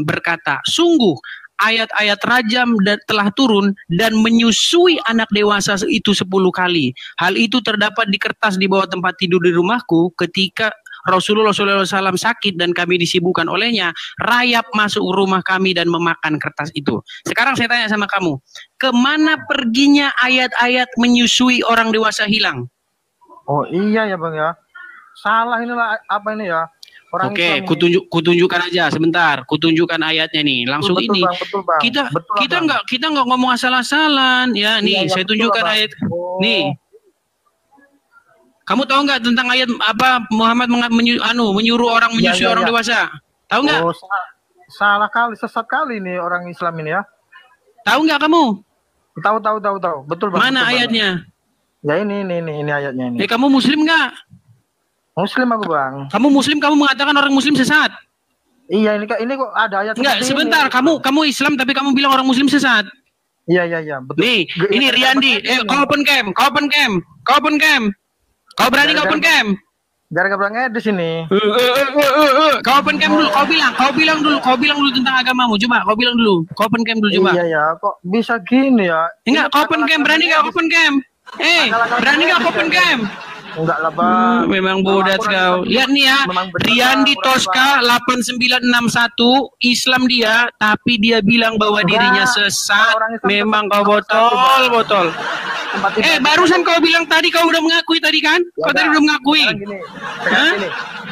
berkata, sungguh ayat-ayat rajam telah turun dan menyusui anak dewasa itu 10 kali. Hal itu terdapat di kertas di bawah tempat tidur di rumahku ketika Rasulullah SAW sakit dan kami disibukkan olehnya. Rayap masuk rumah kami dan memakan kertas itu. Sekarang saya tanya sama kamu, kemana perginya ayat-ayat menyusui orang dewasa hilang? Oh iya ya Bang ya. Salah inilah apa ini ya. Oke, kutunjukkan aja sebentar. Kutunjukkan ayatnya nih. Langsung betul, ini. Bang, betul, Bang. Kita nggak ngomong asal-asalan ya. Nih, saya tunjukkan ayat. Nih. Kamu tahu nggak tentang ayat apa Muhammad menyuruh orang menyusui orang dewasa? Tahu nggak? Oh, salah kali, sesat kali nih orang Islam ini ya. Tahu nggak kamu? Tahu. Betul Bang. Mana betul, ayatnya? Bang. Ya ini ayatnya ini. Kamu Muslim nggak? Muslim aku Bang. Kamu Muslim, kamu mengatakan orang Muslim sesat. Iya ini kok ada ayat. Enggak, sebentar. Ini. Kamu Islam tapi kamu bilang orang Muslim sesat. Iya betul. Nih, ini Riyandi. Kau open cam. Kau berani kau open cam? Gara-gara Bang di sini. Kau open cam dulu. Kau bilang dulu tentang agamamu. Coba kau bilang dulu. Kau open cam dulu coba. Iya kok bisa gini ya? Enggak, kau open cam. Berani enggak open cam? Berani enggak open cam? Enggak lah, Bang. Memang bodas kau. Lihat nih ya, Riyandi Tosca 8961 Islam dia, tapi dia bilang bahwa dirinya sesat. Memang kau botol. Barusan kau bilang tadi kau udah mengakui tadi kan? Kau tadi udah mengakui.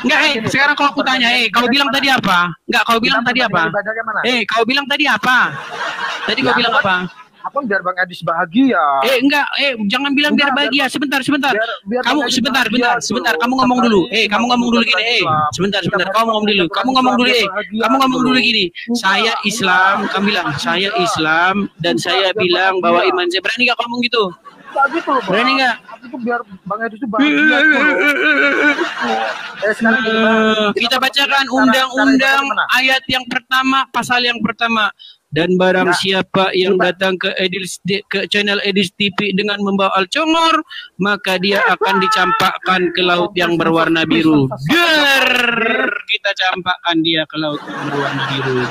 Enggak, sekarang kalau aku tanya, kau bilang tadi apa? Enggak, kau bilang tadi apa? Kau bilang tadi apa? Tadi kau bilang apa? Apa biar Bang Edis bahagia? Enggak, jangan bilang biar bahagia. Sebentar. Biar Kamu sebentar. Kamu ngomong dulu. Kamu ngomong dulu gini. Sebentar. Kamu ngomong dulu. Kamu ngomong dulu gini. Saya Islam. Kamu bilang saya Islam dan saya bilang bahwa iman saya. Berani nggak ngomong gitu? Gitu loh, berani nggak? Itu biar Bang Edis itu bahagia. Kita bacakan undang-undang ayat yang pertama, pasal yang pertama. Dan barang siapa yang datang ke channel Edis TV dengan membawa alcongor, maka dia akan dicampakkan ke laut yang berwarna biru. Kita campakkan dia ke laut yang berwarna biru.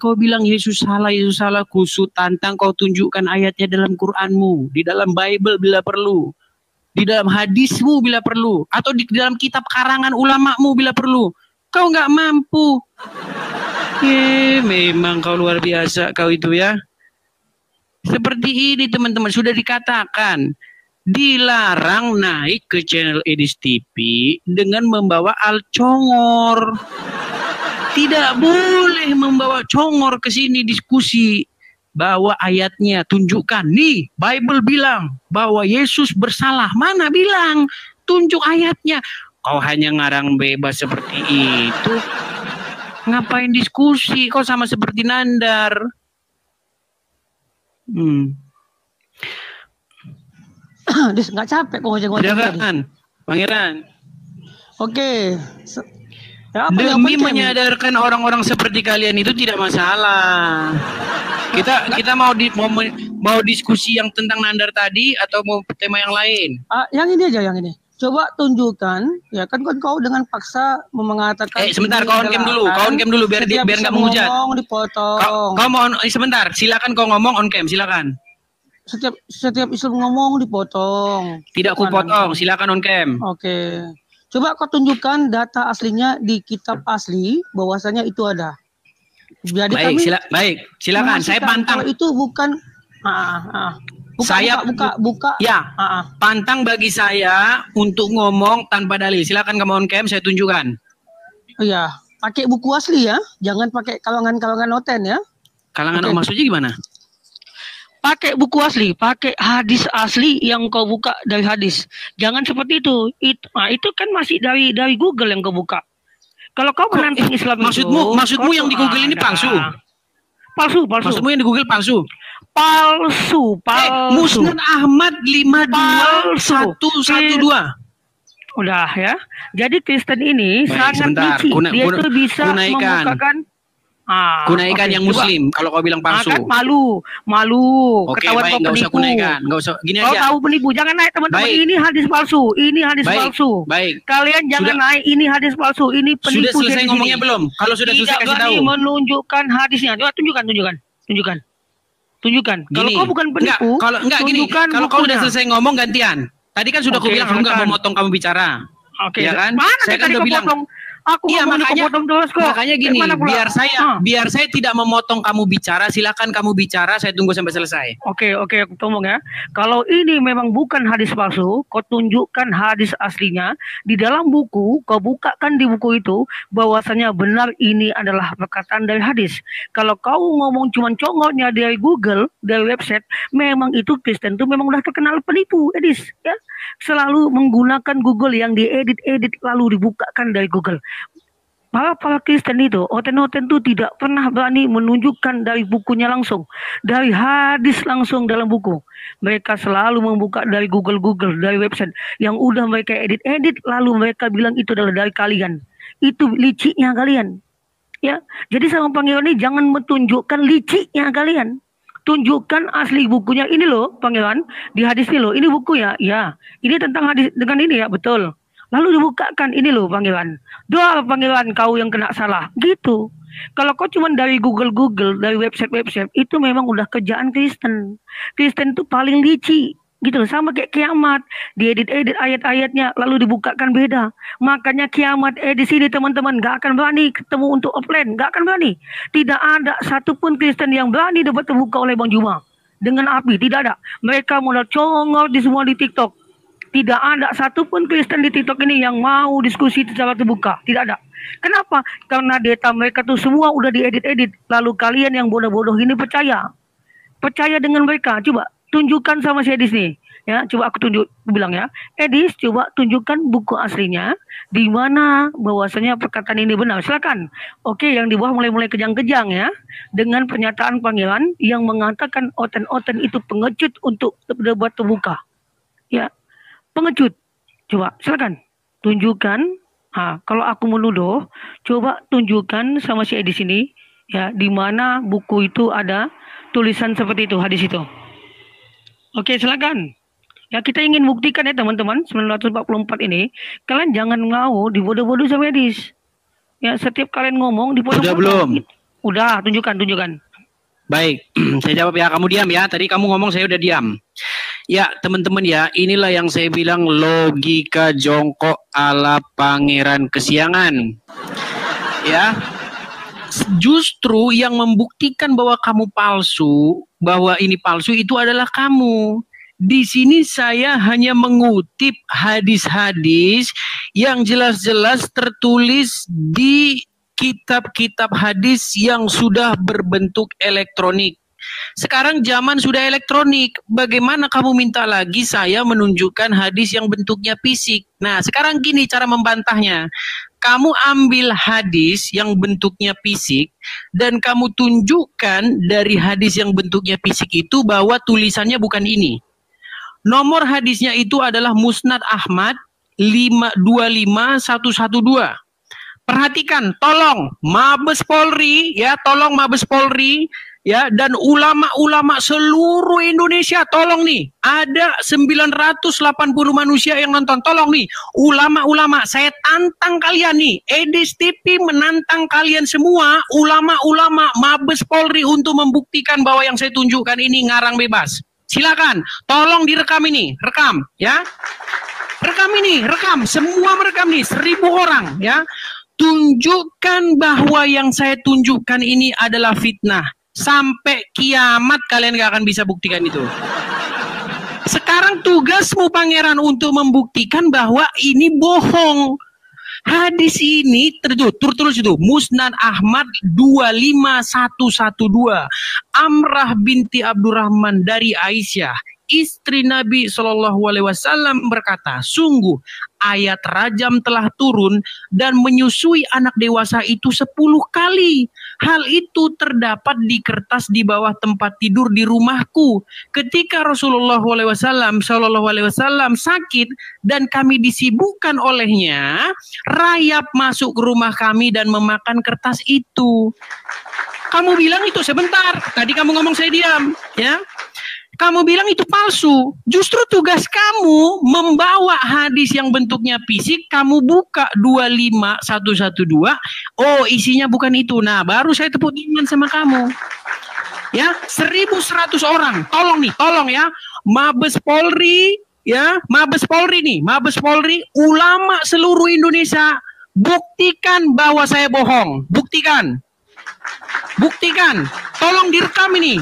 Kau bilang Yesus salah, kusut tantang kau tunjukkan ayatnya dalam Quranmu, di dalam Bible bila perlu, di dalam hadismu bila perlu, atau di dalam kitab karangan ulamamu bila perlu. Kau nggak mampu. Memang kau luar biasa kau itu ya. Seperti ini teman-teman, sudah dikatakan dilarang naik ke channel Edis TV dengan membawa alcongor. Tidak boleh membawa congor ke sini diskusi. Bawa ayatnya, tunjukkan. Nih, Bible bilang bahwa Yesus bersalah. Mana bilang? Tunjuk ayatnya. Kau hanya ngarang bebas seperti itu. Ngapain diskusi? Kau sama seperti Nandar. Dis nggak capek kok ngomong. Pangeran. Oke. Ya, demi menyadarkan orang-orang seperti kalian itu tidak masalah. Kita mau diskusi yang tentang Nandar tadi atau mau tema yang lain? Yang ini aja, yang ini. Coba tunjukkan, ya kan kau dengan paksa mengatakan. Sebentar, kau on cam dulu, biar nggak menghujat. Dipotong. Kau mau sebentar, silakan kau ngomong on cam, silakan. Setiap Islam ngomong dipotong. Tidak aku potong, silakan on cam. Oke. Coba kau tunjukkan data aslinya di kitab asli, bahwasanya itu ada. Jadi baik, silakan. Saya pantang. Itu bukan. Buka. Ya, pantang bagi saya untuk ngomong tanpa dalil. Silakan kamu on cam, saya tunjukkan. Iya, pakai buku asli ya, jangan pakai kalangan noten ya. Kalangan maksudnya gimana? Pakai buku asli, pakai hadis asli yang kau buka dari hadis. Jangan seperti itu. Itu kan masih dari Google yang kau buka. Kalau kau menantang Islam maksudmu yang di Google ini palsu? Palsu. Maksudmu yang di Google palsu? Palsu. Musnad Ahmad 52112. Udah ya. Jadi Kristen ini sangat licik. Dia tuh bisa membukakan kunaikan yang Muslim. Kalau kau bilang palsu. Kan malu. Ketahuan kau penipu. Nggak usah. Gini aja. Kau tahu penipu. Jangan naik teman-teman. Ini hadis palsu. Palsu. Baik. Kalian jangan naik. Ini hadis palsu. Ini penipu. Sudah selesai ngomongnya belum? Kalau sudah selesai kasih tahu. Menunjukkan hadisnya. Coba tunjukkan. Kalau kau bukan penipu. Kalau kau sudah selesai ngomong gantian. Tadi kan sudah aku bilang aku nggak memotong kamu bicara. Oke. Ya kan? Mana saya kan udah bilang. Aku makanya gini, biar saya tidak memotong kamu bicara, silakan kamu bicara, saya tunggu sampai selesai. Oke, aku ngomong ya. Kalau ini memang bukan hadis palsu, kau tunjukkan hadis aslinya di dalam buku, kau bukakan di buku itu bahwasanya benar ini adalah perkataan dari hadis. Kalau kau ngomong cuma congolnya dari Google, dari website, memang itu Kristen itu memang udah terkenal penipu, Edis, ya. Selalu menggunakan Google yang diedit lalu dibukakan dari Google. Para Kristen itu, oten-oten itu tidak pernah berani menunjukkan dari bukunya langsung, dari hadis langsung dalam buku. Mereka selalu membuka dari Google, dari website yang udah mereka edit, lalu mereka bilang itu adalah dari kalian. Itu liciknya kalian. Ya, jadi sama Pangeran ini jangan menunjukkan liciknya kalian. Tunjukkan asli bukunya. Ini loh Pangeran, di hadis ini loh, ini bukunya. Ya, ini tentang hadis dengan ini ya, betul. Lalu dibukakan, ini loh Pangeran. Doa Pangeran kau yang kena salah. Gitu. Kalau kau cuma dari Google, dari website, itu memang udah kerjaan Kristen. Kristen itu paling licik. Gitu, sama kayak kiamat, diedit-edit ayat-ayatnya lalu dibukakan beda. Makanya kiamat di sini teman-teman nggak akan berani ketemu untuk offline, nggak akan berani. Tidak ada satupun Kristen yang berani dapat terbuka oleh Bang Juma dengan api, tidak ada. Mereka mulai congor di semua di TikTok. Tidak ada satupun Kristen di TikTok ini yang mau diskusi secara terbuka, tidak ada. Kenapa? Karena data mereka tuh semua udah diedit-edit. Lalu kalian yang bodoh-bodoh ini percaya dengan mereka. Coba tunjukkan sama si Edis nih, ya. Coba aku bilang ya, Edis, coba tunjukkan buku aslinya di mana bahwasanya perkataan ini benar. Silakan. Oke, yang di bawah mulai kejang-kejang ya, dengan pernyataan pangeran yang mengatakan oten-oten itu pengecut untuk debat terbuka. Ya, pengecut. Coba silakan tunjukkan. Kalau aku menuduh, coba tunjukkan sama si Edis ini ya, di mana buku itu ada tulisan seperti itu, hadis itu. Oke, silakan. Ya, kita ingin buktikan ya teman-teman, 944 ini, kalian jangan ngau dibodoh-bodoh sama Edis. Ya, setiap kalian ngomong dipotong. Udah belum? Udah, tunjukkan. Baik, saya jawab ya, kamu diam ya. Tadi kamu ngomong, saya udah diam. Ya, teman-teman ya, inilah yang saya bilang logika jongkok ala pangeran kesiangan. Ya, justru yang membuktikan bahwa kamu palsu, bahwa ini palsu itu adalah kamu. Di sini saya hanya mengutip hadis-hadis yang jelas-jelas tertulis di kitab-kitab hadis yang sudah berbentuk elektronik. Sekarang zaman sudah elektronik, bagaimana kamu minta lagi saya menunjukkan hadis yang bentuknya fisik? Nah, sekarang gini cara membantahnya. Kamu ambil hadis yang bentuknya fisik dan kamu tunjukkan dari hadis yang bentuknya fisik itu bahwa tulisannya bukan ini. Nomor hadisnya itu adalah Musnad Ahmad 525112. Perhatikan, tolong Mabes Polri ya, tolong Mabes Polri ya, dan ulama-ulama seluruh Indonesia, tolong nih, ada 980 manusia yang nonton, tolong nih, ulama-ulama, saya tantang kalian nih, Edis TV menantang kalian semua, ulama-ulama Mabes Polri untuk membuktikan bahwa yang saya tunjukkan ini ngarang bebas. Silakan, tolong direkam ini, rekam ya, rekam ini, rekam, semua merekam nih, 1000 orang ya, tunjukkan bahwa yang saya tunjukkan ini adalah fitnah. Sampai kiamat kalian gak akan bisa buktikan itu. Sekarang tugasmu pangeran untuk membuktikan bahwa ini bohong. Hadis ini tertulis itu Musnad Ahmad 25112. Amrah binti Abdurrahman dari Aisyah, istri Nabi SAW berkata, sungguh ayat rajam telah turun dan menyusui anak dewasa itu 10 kali. Hal itu terdapat di kertas di bawah tempat tidur di rumahku. Ketika Rasulullah SAW sakit dan kami disibukkan olehnya, rayap masuk ke rumah kami dan memakan kertas itu. Kamu bilang itu sebentar. Tadi kamu ngomong saya diam, ya. Kamu bilang itu palsu. Justru tugas kamu membawa hadis yang bentuknya fisik, kamu buka 25112. Oh, isinya bukan itu. Nah, baru saya tepuk tangan sama kamu. Ya, 1100 orang. Tolong nih, tolong ya. Mabes Polri, ya, Mabes Polri nih, Mabes Polri, ulama seluruh Indonesia, buktikan bahwa saya bohong. Buktikan. Buktikan. Tolong direkam ini.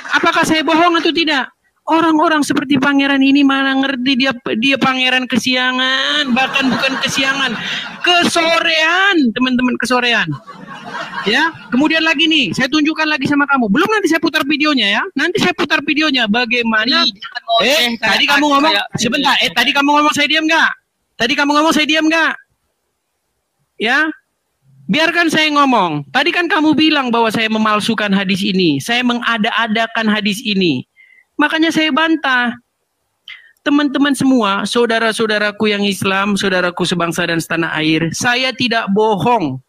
Apakah saya bohong atau tidak? Orang-orang seperti pangeran ini mana ngerti dia pangeran kesiangan, bahkan bukan kesiangan, kesorean, teman-teman, kesorean. Ya, kemudian lagi nih, saya tunjukkan lagi sama kamu. Belum, nanti saya putar videonya ya. Nanti saya putar videonya bagaimana. Tadi kamu ngomong sebentar. Tadi kamu ngomong saya diam nggak? Tadi kamu ngomong saya diam nggak? Ya. Biarkan saya ngomong. Tadi kan kamu bilang bahwa saya memalsukan hadis ini. Saya mengada-adakan hadis ini. Makanya saya bantah. Teman-teman semua, saudara-saudaraku yang Islam, saudaraku sebangsa dan setanah air, saya tidak bohong.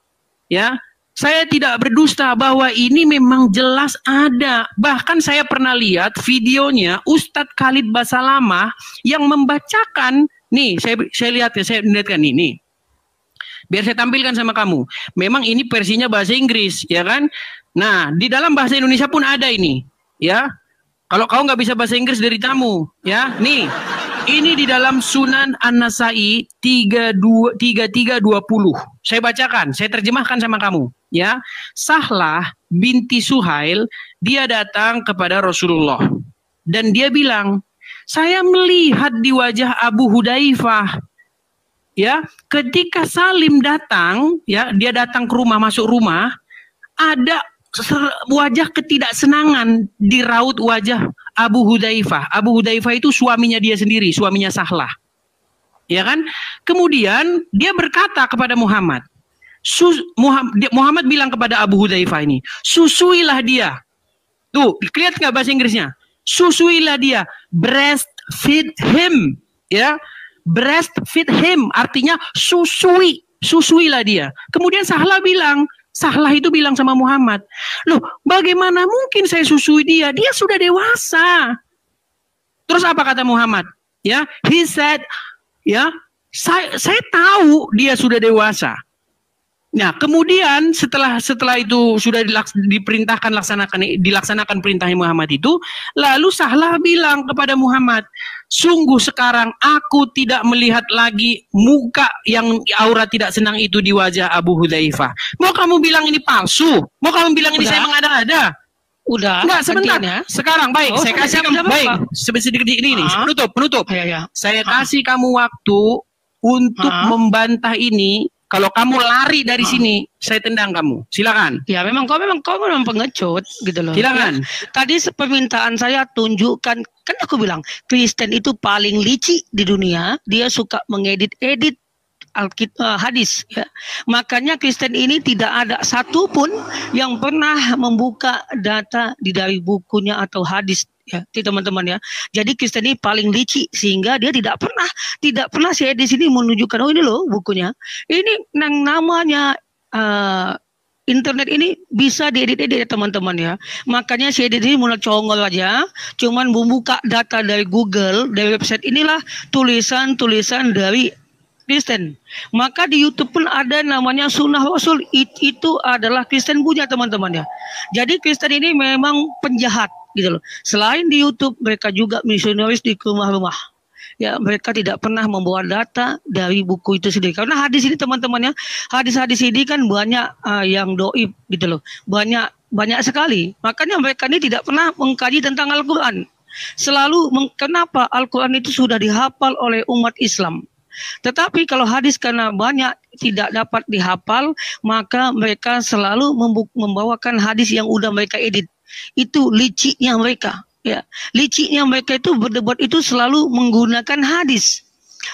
Ya, saya tidak berdusta bahwa ini memang jelas ada. Bahkan saya pernah lihat videonya Ustadz Khalid Basalamah yang membacakan. Nih, saya lihat ya, saya lihatkan ini. Biar saya tampilkan sama kamu. Memang ini versinya bahasa Inggris, ya kan? Nah, di dalam bahasa Indonesia pun ada ini, ya. Kalau kau nggak bisa bahasa Inggris dari tamu, ya. Nih, ini di dalam Sunan An-Nasai 3320. Saya bacakan, saya terjemahkan sama kamu, ya. Sahlah binti Suhail, dia datang kepada Rasulullah dan dia bilang, saya melihat di wajah Abu Hudzaifah, ya, ketika Salim datang, ya, dia datang ke rumah, masuk rumah, ada wajah ketidaksenangan di raut wajah Abu Hudzaifah. Abu Hudzaifah itu suaminya dia sendiri, suaminya Sahlah. Ya kan? Kemudian dia berkata kepada Muhammad. Muhammad bilang kepada Abu Hudzaifah ini, susuilah dia. Tuh, lihat nggak bahasa Inggrisnya? Susuilah dia, breastfeed him, ya. Breastfeed him artinya susuilah dia. Kemudian Sahlah itu bilang sama Muhammad, loh bagaimana mungkin saya susui dia? Dia sudah dewasa. Terus apa kata Muhammad? Ya, he said, ya, saya tahu dia sudah dewasa. Nah, kemudian setelah itu sudah dilaksanakan perintah Muhammad itu, lalu Sahlah bilang kepada Muhammad, sungguh sekarang aku tidak melihat lagi muka yang aura tidak senang itu di wajah Abu Hudzaifah. Mau kamu bilang ini palsu? Mau kamu bilang ini saya mengada-ada? Udah. Enggak, sebentar. Ya. Sekarang baik, saya kasih kamu baik. Sedikit ini, penutup. Ya. Saya kasih kamu waktu untuk membantah ini. Kalau kamu lari dari sini, saya tendang kamu. Silakan. Ya, kau memang pengecut gitu loh. Silakan. Ya. Tadi permintaan saya tunjukkan, kan aku bilang Kristen itu paling licik di dunia. Dia suka mengedit-edit hadis. Ya. Makanya Kristen ini tidak ada satupun yang pernah membuka data dari bukunya atau hadis. Ya, teman-teman ya. Jadi Kristen ini paling licik sehingga dia tidak pernah saya di sini menunjukkan, oh ini loh bukunya. Ini yang namanya internet ini bisa diedit-edit ya teman-teman ya. Makanya saya di sini mulai congol aja, cuman membuka data dari Google, dari website inilah tulisan-tulisan dari Kristen. Maka di YouTube pun ada namanya Sunnah Rasul, itu adalah Kristen punya teman-teman ya. Jadi Kristen ini memang penjahat gitu loh. Selain di YouTube, mereka juga misionaris di rumah-rumah. Ya, mereka tidak pernah membawa data dari buku itu sendiri. Karena hadis ini teman-teman ya, hadis-hadis ini kan banyak yang doib gitu loh. Banyak sekali. Makanya mereka ini tidak pernah mengkaji tentang Al-Quran. Selalu kenapa Al-Quran itu sudah dihafal oleh umat Islam. Tetapi kalau hadis karena banyak tidak dapat dihafal, maka mereka selalu membawakan hadis yang udah mereka edit. Itu liciknya mereka. Ya, liciknya mereka itu berdebat itu selalu menggunakan hadis.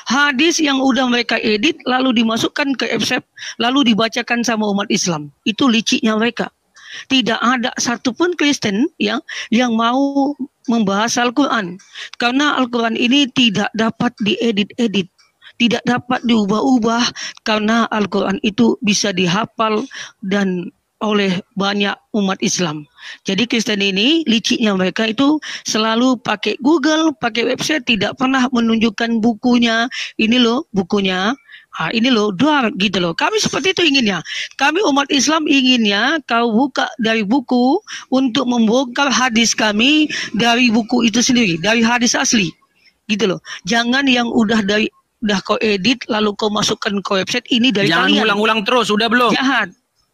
Hadis yang udah mereka edit lalu dimasukkan ke website, lalu dibacakan sama umat Islam. Itu liciknya mereka. Tidak ada satupun Kristen yang mau membahas Al-Quran. Karena Al-Quran ini tidak dapat diedit-edit. Tidak dapat diubah-ubah karena Al-Quran itu bisa dihafal dan oleh banyak umat Islam. Jadi Kristen ini liciknya mereka itu selalu pakai Google, pakai website, tidak pernah menunjukkan bukunya. Ini loh bukunya. Ini loh doang gitu loh. Kami seperti itu inginnya. Kami umat Islam inginnya kau buka dari buku untuk membongkar hadis kami dari buku itu sendiri, dari hadis asli. Gitu loh. Jangan yang udah kau edit lalu kau masukkan ke website ini dari kalian. Jangan ulang-ulang terus, udah belum?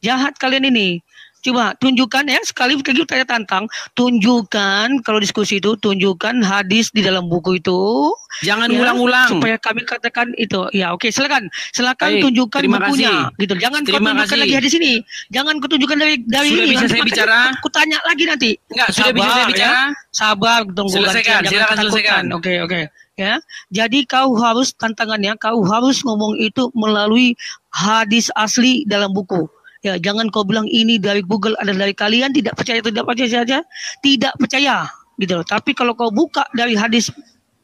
Jahat kalian ini. Coba tunjukkan ya, sekali lagi saya tantang, tunjukkan kalau diskusi itu, tunjukkan hadis di dalam buku itu. Jangan ya, ulang-ulang. Supaya kami katakan itu. Ya, oke, silakan tunjukkan bukunya. Kasih. Gitu. Jangan kau tunjukkan lagi hadis ini. Jangan kau tunjukkan dari sudah ini. Bisa saya bicara? Aku tanya lagi nanti. Enggak, sudah bisa saya bicara? Ya. Sabar, tunggu. Silakan selesaikan. Oke. Ya, jadi kau harus tantangannya, kau harus ngomong itu melalui hadis asli dalam buku. Ya, jangan kau bilang ini dari Google, ada dari kalian, tidak percaya saja, tidak percaya, gitu loh. Tapi kalau kau buka dari hadis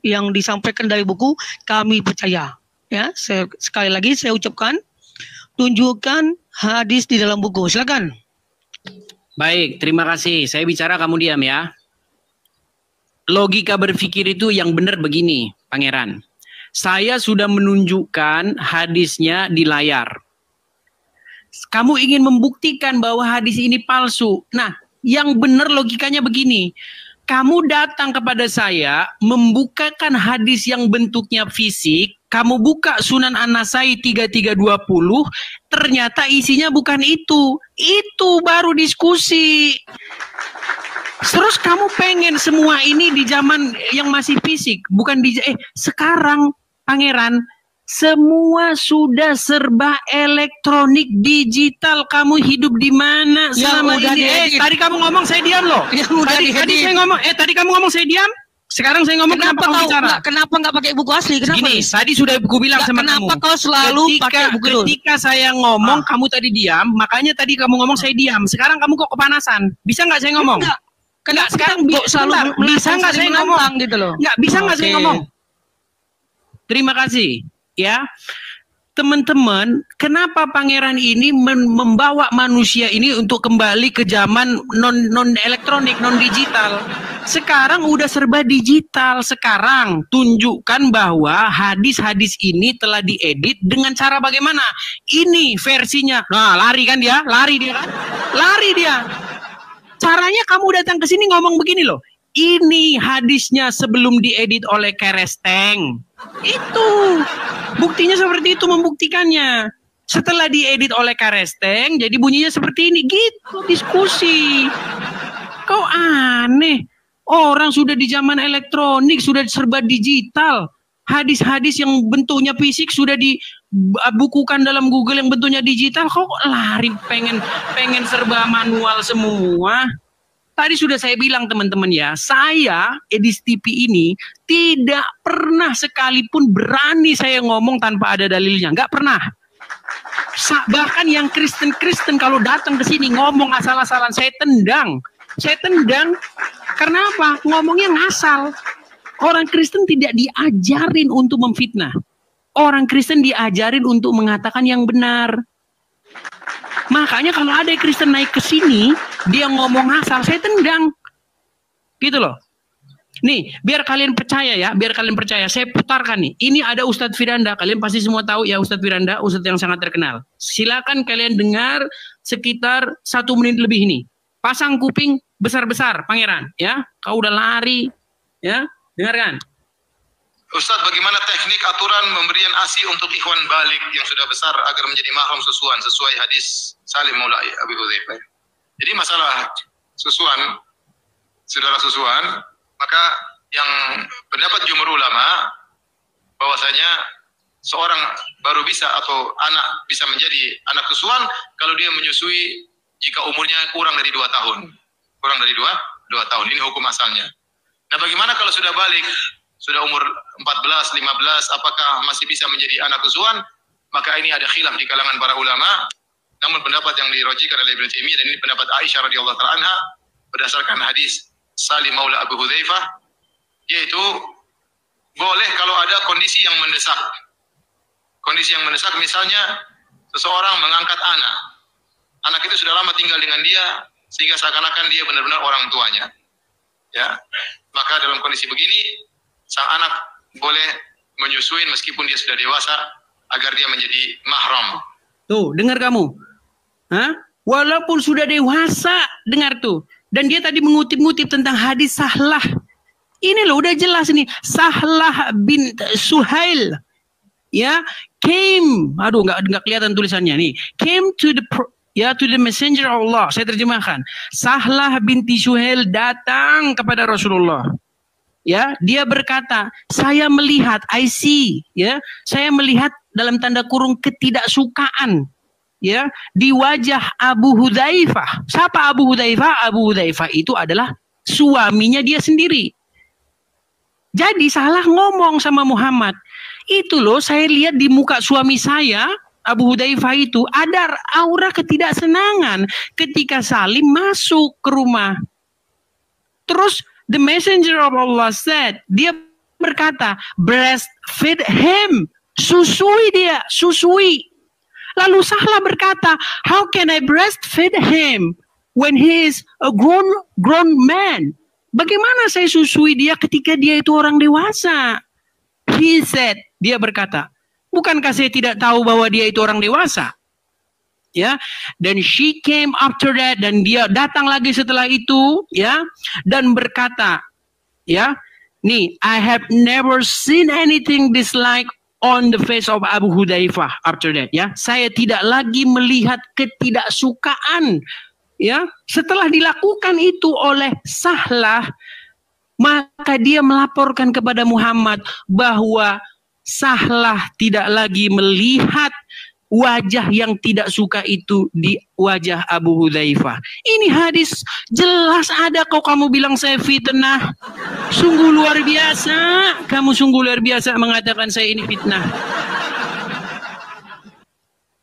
yang disampaikan dari buku, kami percaya. Ya, sekali lagi saya ucapkan, tunjukkan hadis di dalam buku. Silakan. Baik, terima kasih. Saya bicara, kamu diam ya. Logika berpikir itu yang benar begini, Pangeran. Saya sudah menunjukkan hadisnya di layar. Kamu ingin membuktikan bahwa hadis ini palsu. Nah, yang benar logikanya begini. kamu datang kepada saya membukakan hadis yang bentuknya fisik, kamu buka Sunan An-Nasai 3320, ternyata isinya bukan itu. Itu baru diskusi. Terus kamu pengen semua ini di zaman yang masih fisik, bukan di sekarang Pangeran, semua sudah serba elektronik digital. Kamu hidup di mana selama ini? Tadi kamu ngomong saya diam loh. Tadi saya ngomong, tadi kamu ngomong saya diam. Sekarang saya ngomong kenapa kau bicara? Kenapa nggak pakai buku asli? Kenapa? Gini, tadi sudah aku bilang sama kamu. Kenapa kau selalu pakai buku dulu? Ketika saya ngomong, kamu tadi diam. Makanya tadi kamu ngomong saya diam. Sekarang kamu kok kepanasan? Bisa nggak saya ngomong? Enggak, sekarang kok selalu bisa nggak saya ngomong gitu loh? Nggak, bisa nggak saya ngomong? Terima kasih. Ya, teman-teman, kenapa Pangeran ini membawa manusia ini untuk kembali ke zaman non elektronik, non digital? Sekarang udah serba digital. Sekarang tunjukkan bahwa hadis-hadis ini telah diedit dengan cara bagaimana? Ini versinya. Nah, lari kan dia? Lari dia kan? Lari dia. Caranya kamu datang ke sini ngomong begini loh. Ini hadisnya sebelum diedit oleh Keresteng. Itu. Buktinya seperti itu, membuktikannya. Setelah diedit oleh Keresteng, jadi bunyinya seperti ini. Gitu diskusi. Kau aneh. Orang sudah di zaman elektronik, sudah serba digital. Hadis-hadis yang bentuknya fisik sudah dibukukan dalam Google yang bentuknya digital. Kok lari pengen serba manual semua? Tadi sudah saya bilang teman-teman ya, saya Edis TV ini tidak pernah sekalipun berani saya ngomong tanpa ada dalilnya, nggak pernah. Bahkan yang Kristen kalau datang ke sini ngomong asal-asalan, saya tendang. Karena apa? Ngomongnya ngasal. Orang Kristen tidak diajarin untuk memfitnah. Orang Kristen diajarin untuk mengatakan yang benar. Makanya kalau ada Kristen naik ke sini, dia ngomong asal, saya tendang. Gitu loh. Nih, biar kalian percaya ya, saya putarkan nih. Ini ada Ustadz Firanda, kalian pasti semua tahu ya Ustadz Firanda, Ustadz yang sangat terkenal. Silakan kalian dengar sekitar 1 menit lebih ini. Pasang kuping besar-besar, Pangeran, ya. Kau udah lari, ya. Dengarkan. Ustadz, bagaimana teknik aturan pemberian ASI untuk ikhwan balik yang sudah besar agar menjadi mahram susuan sesuai hadis Salim Maula Abi Hudzaifah? Jadi masalah susuan, saudara susuan, maka yang pendapat jumhur ulama bahwasanya seorang baru bisa atau anak bisa menjadi anak susuan kalau dia menyusui jika umurnya kurang dari 2 tahun. Kurang dari 2 tahun. Ini hukum asalnya. Nah, bagaimana kalau sudah balik? Sudah umur 14, 15, apakah masih bisa menjadi anak susuan? Maka ini ada khilaf di kalangan para ulama. Namun pendapat yang dirojikan oleh Ibnu Taimiyah dan ini pendapat Aisyah radhiyallahu taala anha berdasarkan hadis Salim Maula Abu Hudzaifah, yaitu boleh kalau ada kondisi yang mendesak. Kondisi yang mendesak misalnya seseorang mengangkat anak. Anak itu sudah lama tinggal dengan dia sehingga seakan-akan dia benar-benar orang tuanya. Ya. Maka dalam kondisi begini sang anak boleh menyusui meskipun dia sudah dewasa agar dia menjadi mahram. Tuh, dengar kamu. Hah? Walaupun sudah dewasa, dengar tuh. Dan dia tadi mengutip-ngutip tentang hadis Sahlah. Ini loh udah jelas nih. Sahlah bin Suhail. Ya, came. Aduh, nggak kelihatan tulisannya nih. Came to the messenger of Allah. Saya terjemahkan. Sahlah binti Suhail datang kepada Rasulullah. Ya, dia berkata, saya melihat, I see, ya, saya melihat dalam tanda kurung ketidaksukaan, ya, di wajah Abu Hudzaifah. Siapa Abu Hudzaifah? Abu Hudzaifah itu adalah suaminya dia sendiri. Jadi salah ngomong sama Muhammad. Itu loh, saya lihat di muka suami saya, Abu Hudzaifah itu ada aura ketidaksenangan ketika Salim masuk ke rumah. Terus the messenger of Allah said, dia berkata, breastfeed him, susui dia, susui. Lalu Sahlah berkata, how can I breastfeed him when he is a grown man? Bagaimana saya susui dia ketika dia itu orang dewasa? He said, dia berkata, bukankah saya tidak tahu bahwa dia itu orang dewasa? ya. Dan she came after that, dan dia datang lagi setelah itu, ya, dan berkata, ya, nih, I have never seen anything dislike on the face of Abu Hudzaifah after that, ya. Saya tidak lagi melihat ketidaksukaan, ya, setelah dilakukan itu oleh Sahlah. Maka dia melaporkan kepada Muhammad bahwa Sahlah tidak lagi melihat wajah yang tidak suka itu di wajah Abu Hudzaifah. Ini hadis jelas ada, kok kamu bilang saya fitnah. Sungguh luar biasa. Kamu sungguh luar biasa mengatakan saya ini fitnah.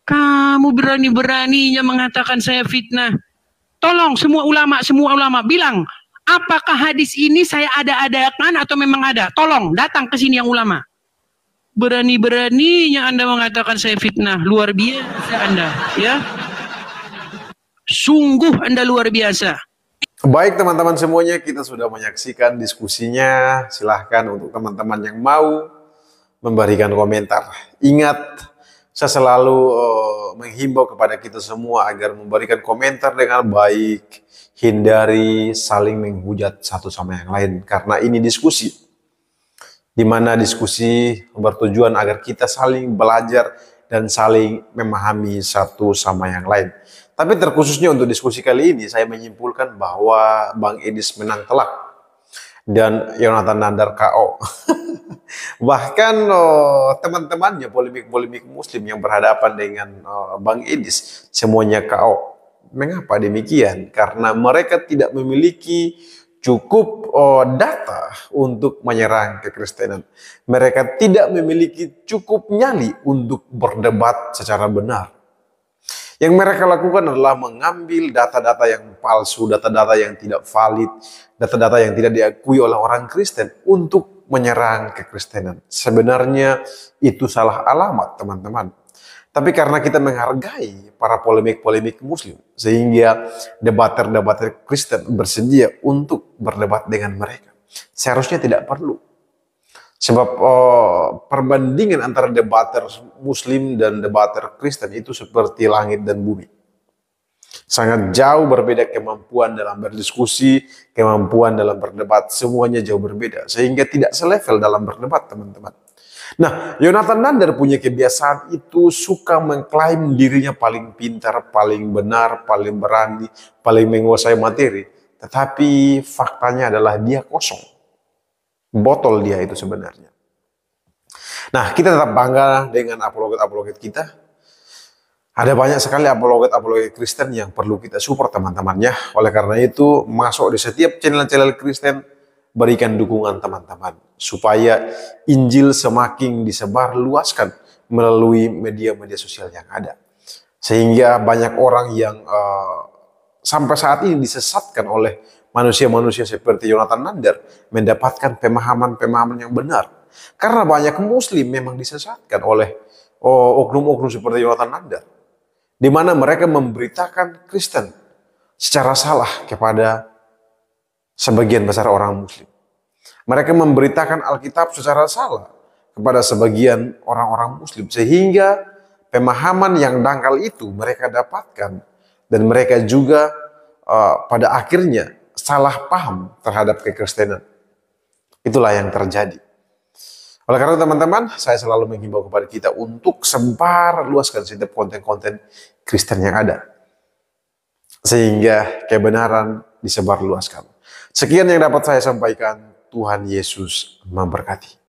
Kamu berani-beraninya mengatakan saya fitnah. Tolong semua ulama bilang, apakah hadis ini saya ada-adakan atau memang ada? Tolong datang ke sini yang ulama. Berani-beraninya Anda mengatakan saya fitnah. Luar biasa Anda, ya. Sungguh Anda luar biasa. Baik teman-teman semuanya, kita sudah menyaksikan diskusinya. Silahkan untuk teman-teman yang mau memberikan komentar. Ingat, saya selalu menghimbau kepada kita semua agar memberikan komentar dengan baik. Hindari saling menghujat satu sama yang lain, karena ini diskusi, di mana diskusi bertujuan agar kita saling belajar dan saling memahami satu sama yang lain. Tapi terkhususnya untuk diskusi kali ini, saya menyimpulkan bahwa Bang Edis menang telak dan Yonatan Nandar KO. Bahkan teman-temannya, polemik-polemik Muslim yang berhadapan dengan Bang Edis, semuanya KO. Mengapa demikian? Karena mereka tidak memiliki cukup data untuk menyerang kekristenan. Mereka tidak memiliki cukup nyali untuk berdebat secara benar. Yang mereka lakukan adalah mengambil data-data yang palsu, data-data yang tidak valid, data-data yang tidak diakui oleh orang Kristen untuk menyerang kekristenan. Sebenarnya itu salah alamat, teman-teman. Tapi karena kita menghargai para polemik-polemik Muslim, sehingga debater-debater Kristen bersedia untuk berdebat dengan mereka. Seharusnya tidak perlu. Sebab perbandingan antara debater Muslim dan debater Kristen itu seperti langit dan bumi. Sangat jauh berbeda kemampuan dalam berdiskusi, kemampuan dalam berdebat, semuanya jauh berbeda. Sehingga tidak selevel dalam berdebat, teman-teman. Nah, Yonatan Nandar punya kebiasaan itu, suka mengklaim dirinya paling pintar, paling benar, paling berani, paling menguasai materi. Tetapi faktanya adalah dia kosong. Botol dia itu sebenarnya. Nah, kita tetap bangga dengan apologet-apologet kita. Ada banyak sekali apologet-apologet Kristen yang perlu kita support, teman-temannya. Oleh karena itu, masuk di setiap channel-channel Kristen, berikan dukungan teman-teman supaya Injil semakin disebar luaskan melalui media-media sosial yang ada, sehingga banyak orang yang sampai saat ini disesatkan oleh manusia-manusia seperti Yonatan Nandar mendapatkan pemahaman-pemahaman yang benar, karena banyak Muslim memang disesatkan oleh oknum-oknum seperti Yonatan Nandar, di mana mereka memberitakan Kristen secara salah kepada sebagian besar orang Muslim. Mereka memberitakan Alkitab secara salah kepada sebagian orang-orang Muslim, sehingga pemahaman yang dangkal itu mereka dapatkan, dan mereka juga pada akhirnya salah paham terhadap kekristenan. Itulah yang terjadi. Oleh karena teman-teman, saya selalu menghimbau kepada kita untuk sebar luaskan setiap konten-konten Kristen yang ada, sehingga kebenaran disebar luaskan. Sekian yang dapat saya sampaikan. Tuhan Yesus memberkati.